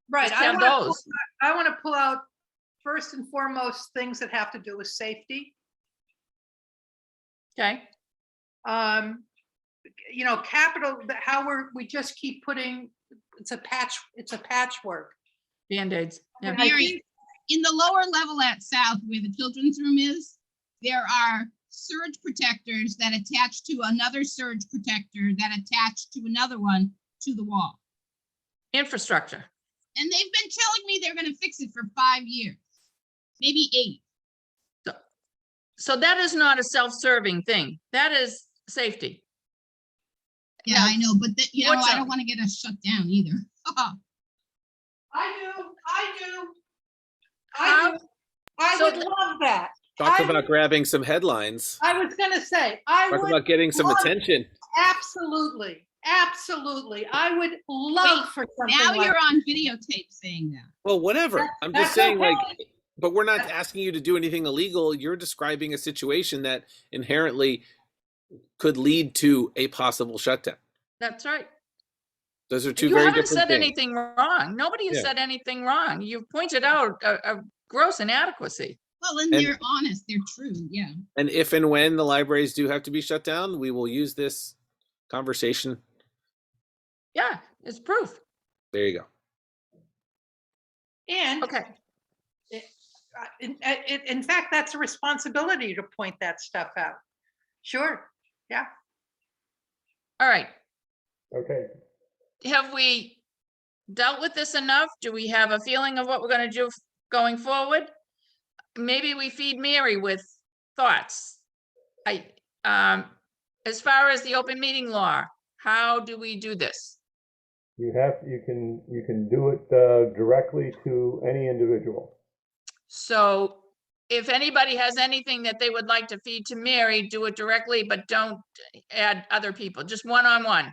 Right. just have those. I want to pull out first and foremost things that have to do with safety. Okay, Capital, how we just keep putting, it's a patchwork. Band-Aids. Yeah. I Mary, think- in the lower level at South where the children's room is, there are surge protectors that attach to another surge protector that attach to another one to the wall. Infrastructure. And they've been telling me they're gonna fix it for 5 years, maybe 8. So that is not a self-serving thing. That is safety. Yeah, I know, but What's I up? don't wanna get us shut down either. I do. How- I so would the- love that. Talk I about grabbing some headlines. I was gonna say, I Talk would about getting some love- attention. absolutely. I would love for something Now like you're on videotape saying that. Well, whatever. That- I'm just that's saying, okay. but we're not asking you to do anything illegal. You're describing a situation that inherently could lead to a possible shutdown. That's right. Those are two You very haven't different said things. anything wrong. Nobody has Yeah. said anything wrong. You've pointed out a gross inadequacy. Well, and And- they're honest, they're true, yeah. And if and when the libraries do have to be shut down, we will use this conversation. Yeah, it's proof. There you go. And Okay. in fact, that's a responsibility to point that stuff out. Sure. Yeah. All right. Okay. Have we dealt with this enough? Do we have a feeling of what we're gonna do going forward? Maybe we feed Mary with thoughts. As far as the open meeting law, how do we do this? You can do it directly to any individual. So if anybody has anything that they would like to feed to Mary, do it directly, but don't add other people, just one-on-one.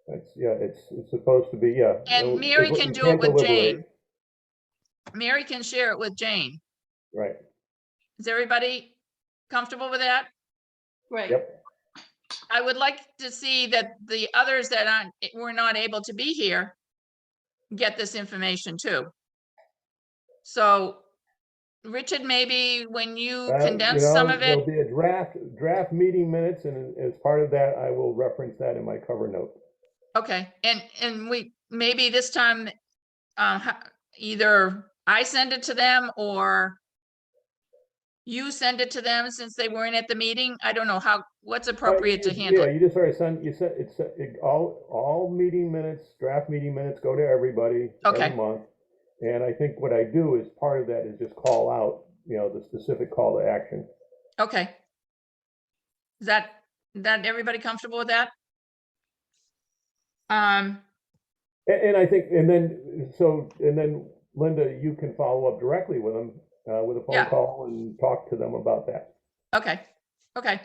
It's supposed to be, yeah. And Mary can You do it can't with deliberate. Jane. Mary can share it with Jane. Right, Is everybody comfortable with that? Right. yep. I would like to see that the others that were not able to be here get this information too. So, Richard, maybe when you condense some of it, There'll be a draft meeting minutes, and as part of that, I will reference that in my cover note. okay, and we, maybe this time, either I send it to them or you send it to them since they weren't at the meeting. I don't know what's appropriate to handle Yeah, it. you just already all meeting minutes, draft meeting minutes go to everybody Okay. every month. And I think what I do is part of that is just call out, the specific call to action. Okay. Is that everybody comfortable with that? And I think, and then Linda, you can follow up directly with them with a phone Yeah. call and talk to them about that. Okay, okay.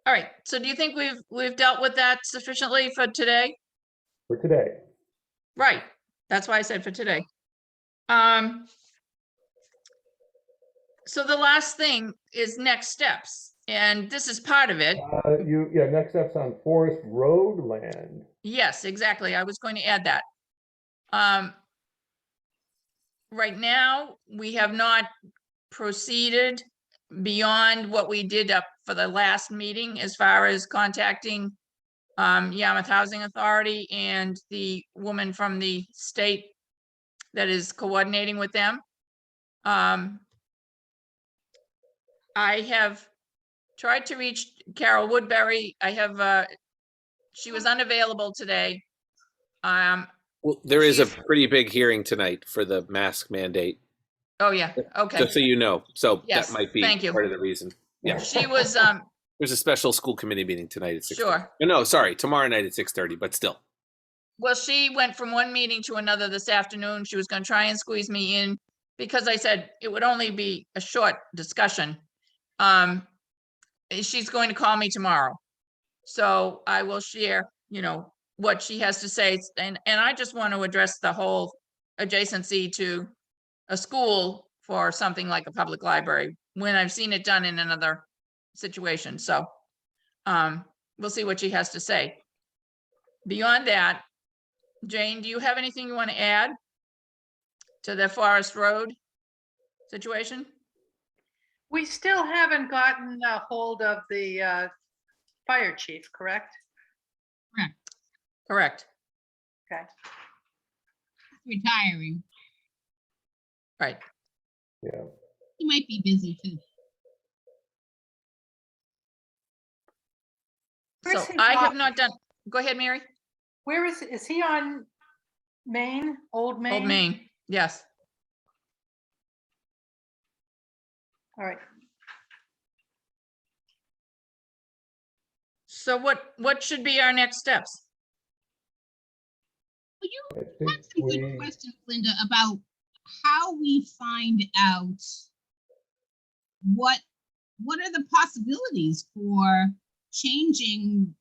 All right, so do you think we've dealt with that sufficiently for today? For today. Right, that's why I said for today. So the last thing is next steps, and this is part of it. Next steps on forest road land. Yes, exactly, I was going to add that. Right now, we have not proceeded beyond what we did up for the last meeting as far as contacting Yarmouth Housing Authority and the woman from the state that is coordinating with them. I have tried to reach Carol Woodbury. She was unavailable today. Well, there is a She's- pretty big hearing tonight for the mask mandate, Oh yeah, okay. just so you know. So Yes, that might be thank you. part of the reason. Yeah, She was, there's a special school committee meeting tonight at 6:30. sure. No, sorry, tomorrow night at 6:30, but still. Well, she went from one meeting to another this afternoon. She was gonna try and squeeze me in because I said it would only be a short discussion. She's going to call me tomorrow. So I will share, what she has to say. And I just want to address the whole adjacency to a school for something like a public library when I've seen it done in another situation. So we'll see what she has to say. Beyond that, Jane, do you have anything you want to add to the Forest Road situation? We still haven't gotten a hold of the fire chief, correct? Correct. Okay. Retiring. Right. Yeah. He might be busy too. Where's So his I have office? not done, go ahead, Mary. Where is he on Main, Old Main? Old Main, yes. All right. So what should be our next steps? Well, you I think had some good questions, Linda, about how we find out what are the possibilities for changing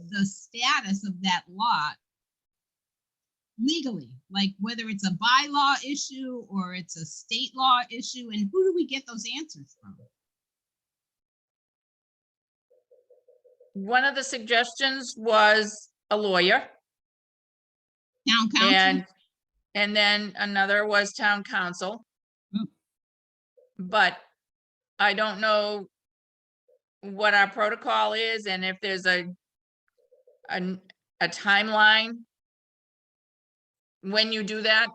the status of that lot legally, like whether it's a bylaw issue or it's a state law issue, and who do we get those answers from? One of the suggestions was a lawyer, Town council? and then another was town council. Hmm. But I don't know what our protocol is and if there's a timeline when you do that.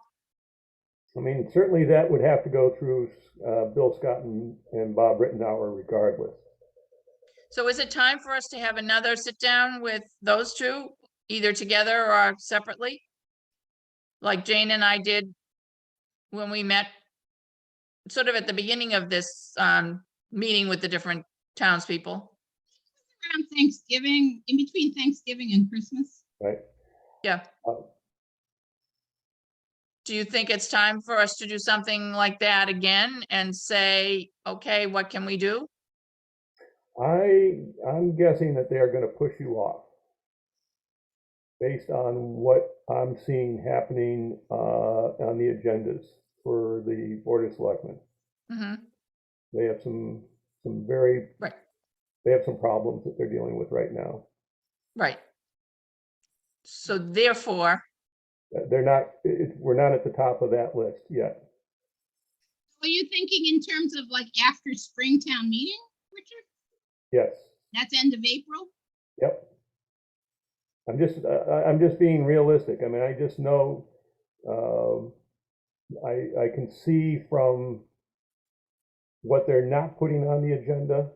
I mean, certainly that would have to go through Bill Scott and Bob Rittenauer regardless. So is it time for us to have another sit down with those two, either together or separately? like Jane and I did when we met sort of at the beginning of this meeting with the different townspeople. Around Thanksgiving, in between Thanksgiving and Christmas. right? Yeah. Do you think it's time for us to do something like that again and say, okay, what can we do? I'm guessing that they are going to push you off based on what I'm seeing happening on the agendas for the Board of Selectmen. Hmm. They have some very, Right. they have some problems that they're dealing with right now. Right. So therefore, They're not, we're not at the top of that list yet. Are you thinking in terms of like after Springtown meeting, Richard? Yes, That's end of April? yep. I'm just being realistic. I mean, I just know, I can see from what they're not putting on the agenda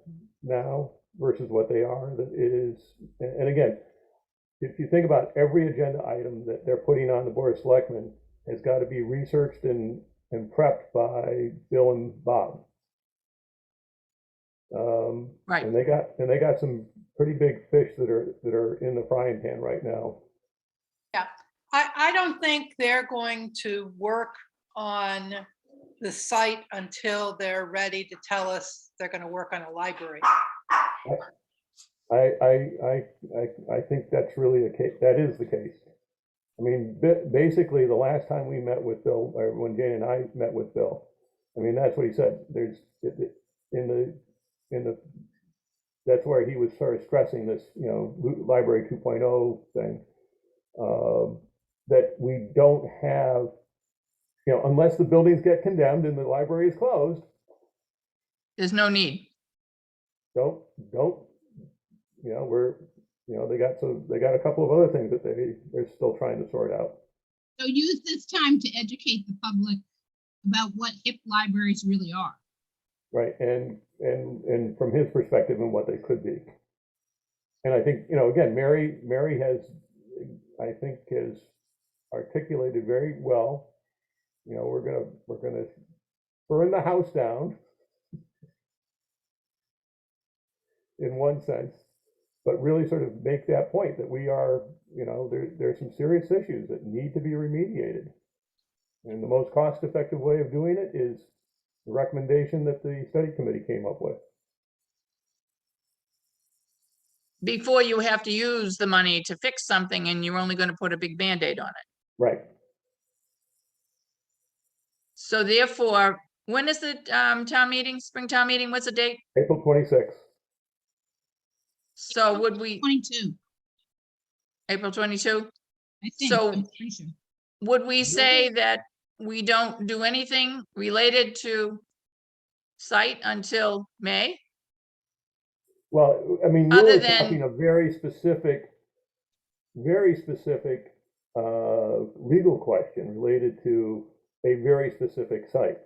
now versus what they are, that it is, and again, if you think about every agenda item that they're putting on the Board of Selectmen, has got to be researched and prepped by Bill and Bob. Right. And they got some pretty big fish that are in the frying pan right now. I don't think they're going to work on the site until they're ready to tell us they're going to work on a library. I think that's really a case. That is the case. I mean, basically, the last time we met with Bill, or when Jane and I met with Bill, I mean, that's what he said. There's in the that's where he was sort of stressing this, you know, library 2.0 thing, that we don't have, you know, unless the buildings get condemned and the library is closed, there's no need. don't, you know, they got a couple of other things that they're still trying to sort out. So use this time to educate the public about what hip libraries really are. Right, and from his perspective and what they could be. And I think, you know, again, Mary has, I think, has articulated very well, you know, we're gonna burn the house down in one sense, but really sort of make that point that we are, you know, there's some serious issues that need to be remediated. And the most cost-effective way of doing it is the recommendation that the study committee came up with. Before you have to use the money to fix something and you're only going to put a big Band-Aid on it. Right. So therefore, when is the town meeting, spring town meeting? What's the date? April 26th. So would we, 22, April 22? I think. So- I'm pretty sure. Would we say that we don't do anything related to site until May? Well, I mean, Other you're than- talking a very specific legal question related to a very specific site.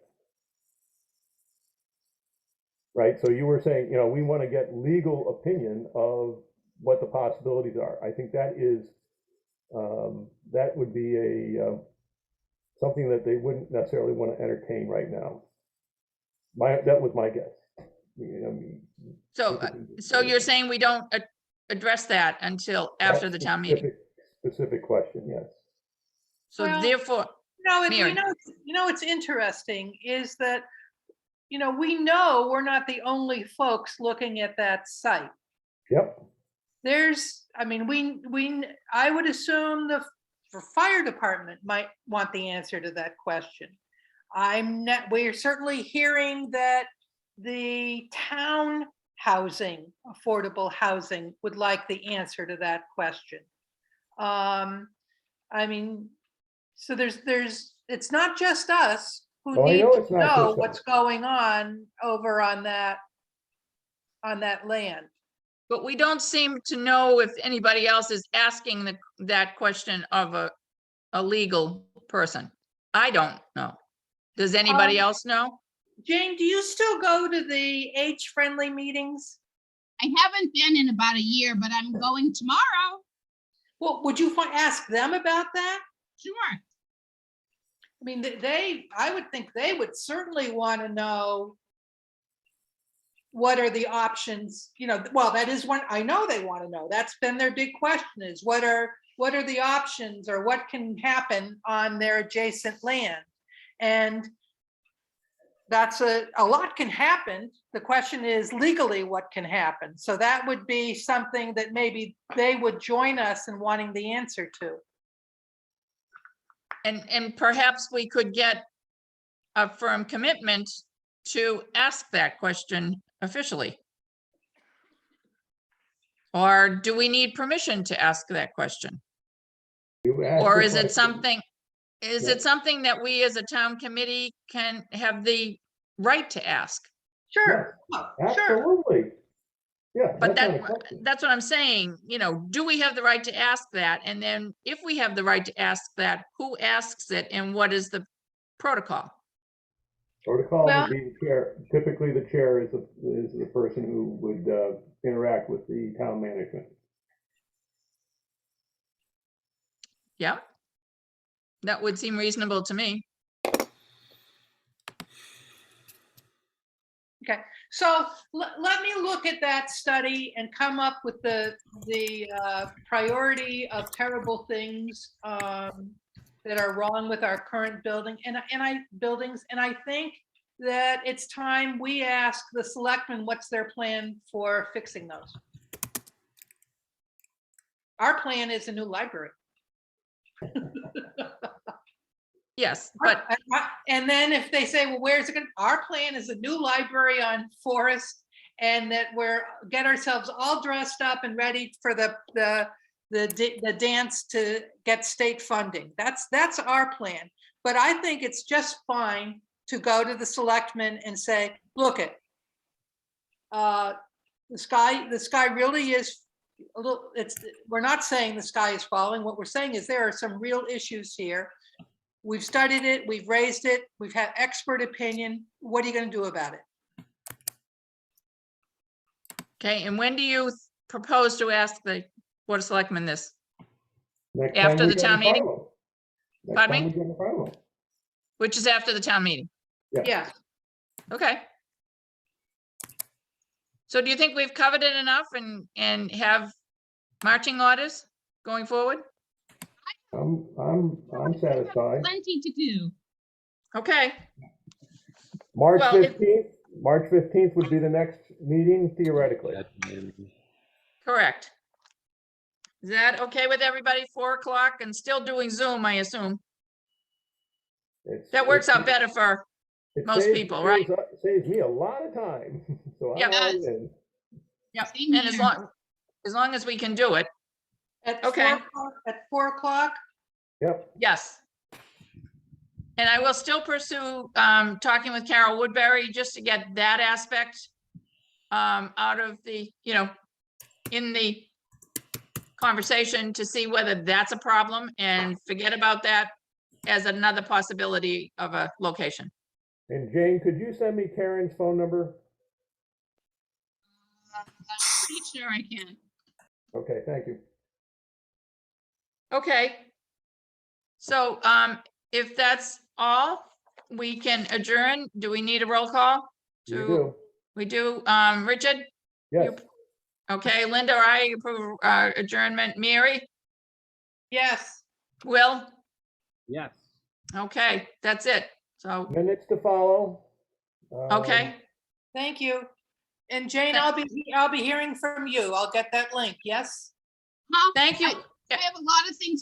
Right, so you were saying, you know, we want to get legal opinion of what the possibilities are. I think that is, that would be a, something that they wouldn't necessarily want to entertain right now. That was my guess. You know, So you're saying we don't address that until after the town meeting? Specific question, yes. So Well, therefore, Mary. You know, what's interesting is that, you know, we know we're not the only folks looking at that site. Yep, I mean, I would assume the fire department might want the answer to that question. We're certainly hearing that the town housing, affordable housing, would like the answer to that question. I mean, so it's not just us who Oh, I need know to it's not know just what's us. going on over on that land. but we don't seem to know if anybody else is asking that question of a legal person. I don't know. Does anybody else know? Jane, do you still go to the age-friendly meetings? I haven't been in about a year, but I'm going tomorrow. Well, would you ask them about that? Sure. mean, I would think they would certainly want to know what are the options, well, that is one, I know they want to know. That's been their big question is what are the options or what can happen on their adjacent land? And that's a lot can happen. The question is legally what can happen. So that would be something that maybe they would join us in wanting the answer to. And perhaps we could get a firm commitment to ask that question officially. Or do we need permission to ask that question? You asked Or the is it question. something, is Yeah. it something that we as a town committee can have the right to ask? Sure. Yes, Oh, sure. absolutely. Yeah. But that's not a question. that's what I'm saying, do we have the right to ask that? And then if we have the right to ask that, who asks it and what is the protocol? Protocol Well- would be the chair. Typically, the chair is the person who would interact with the town management. Yeah. That would seem reasonable to me. Okay, so let me look at that study and come up with the priority of terrible things that are wrong with our current building and I think that it's time we ask the selectmen what's their plan for fixing those. Our plan is a new library. Yes, but And then if they say, well, where's it going? Our plan is a new library on Forest, and that get ourselves all dressed up and ready for the dance to get state funding. That's our plan. But I think it's just fine to go to the selectmen and say, look it, the sky really is a little. We're not saying the sky is falling. What we're saying is there are some real issues here. We've studied it, we've raised it, we've had expert opinion. What are you going to do about it? okay, and when do you propose to ask the Board of Selectmen this? Next After time we the get in town meeting? front of them. Next Pardon time me? we get in front of them. Which is after the town meeting? Yeah. Okay. So do you think we've covered it enough and have marching orders going forward? I'm satisfied. Plenty to do. Okay, March Well, if- 15th, March 15th would be the next meeting theoretically. correct. Is that okay with everybody? 4 o'clock and still doing Zoom, I assume? That works out better for, It most saves- people, right? Saves me a lot of time. So I'm Yep. all in. yep, Same and here. as long as we can do it, At Okay. 4 o'clock? Yep. yes. And I will still pursue talking with Carol Woodbury just to get that aspect out of the, in the conversation to see whether that's a problem and forget about that as another possibility of a location. And Jane, could you send me Karen's phone number? I'm pretty sure I can. Okay, thank you. Okay. So if that's all, we can adjourn. Do we need a roll call? You do. We do. Richard? Yes. Okay, Linda, I approve adjournment. Mary? Yes. Will? Yes. Okay, that's it. So, Minutes to follow. okay, Thank you. And Jane, I'll be hearing from you. I'll get that link. Yes? Huh? thank you. I have a lot of things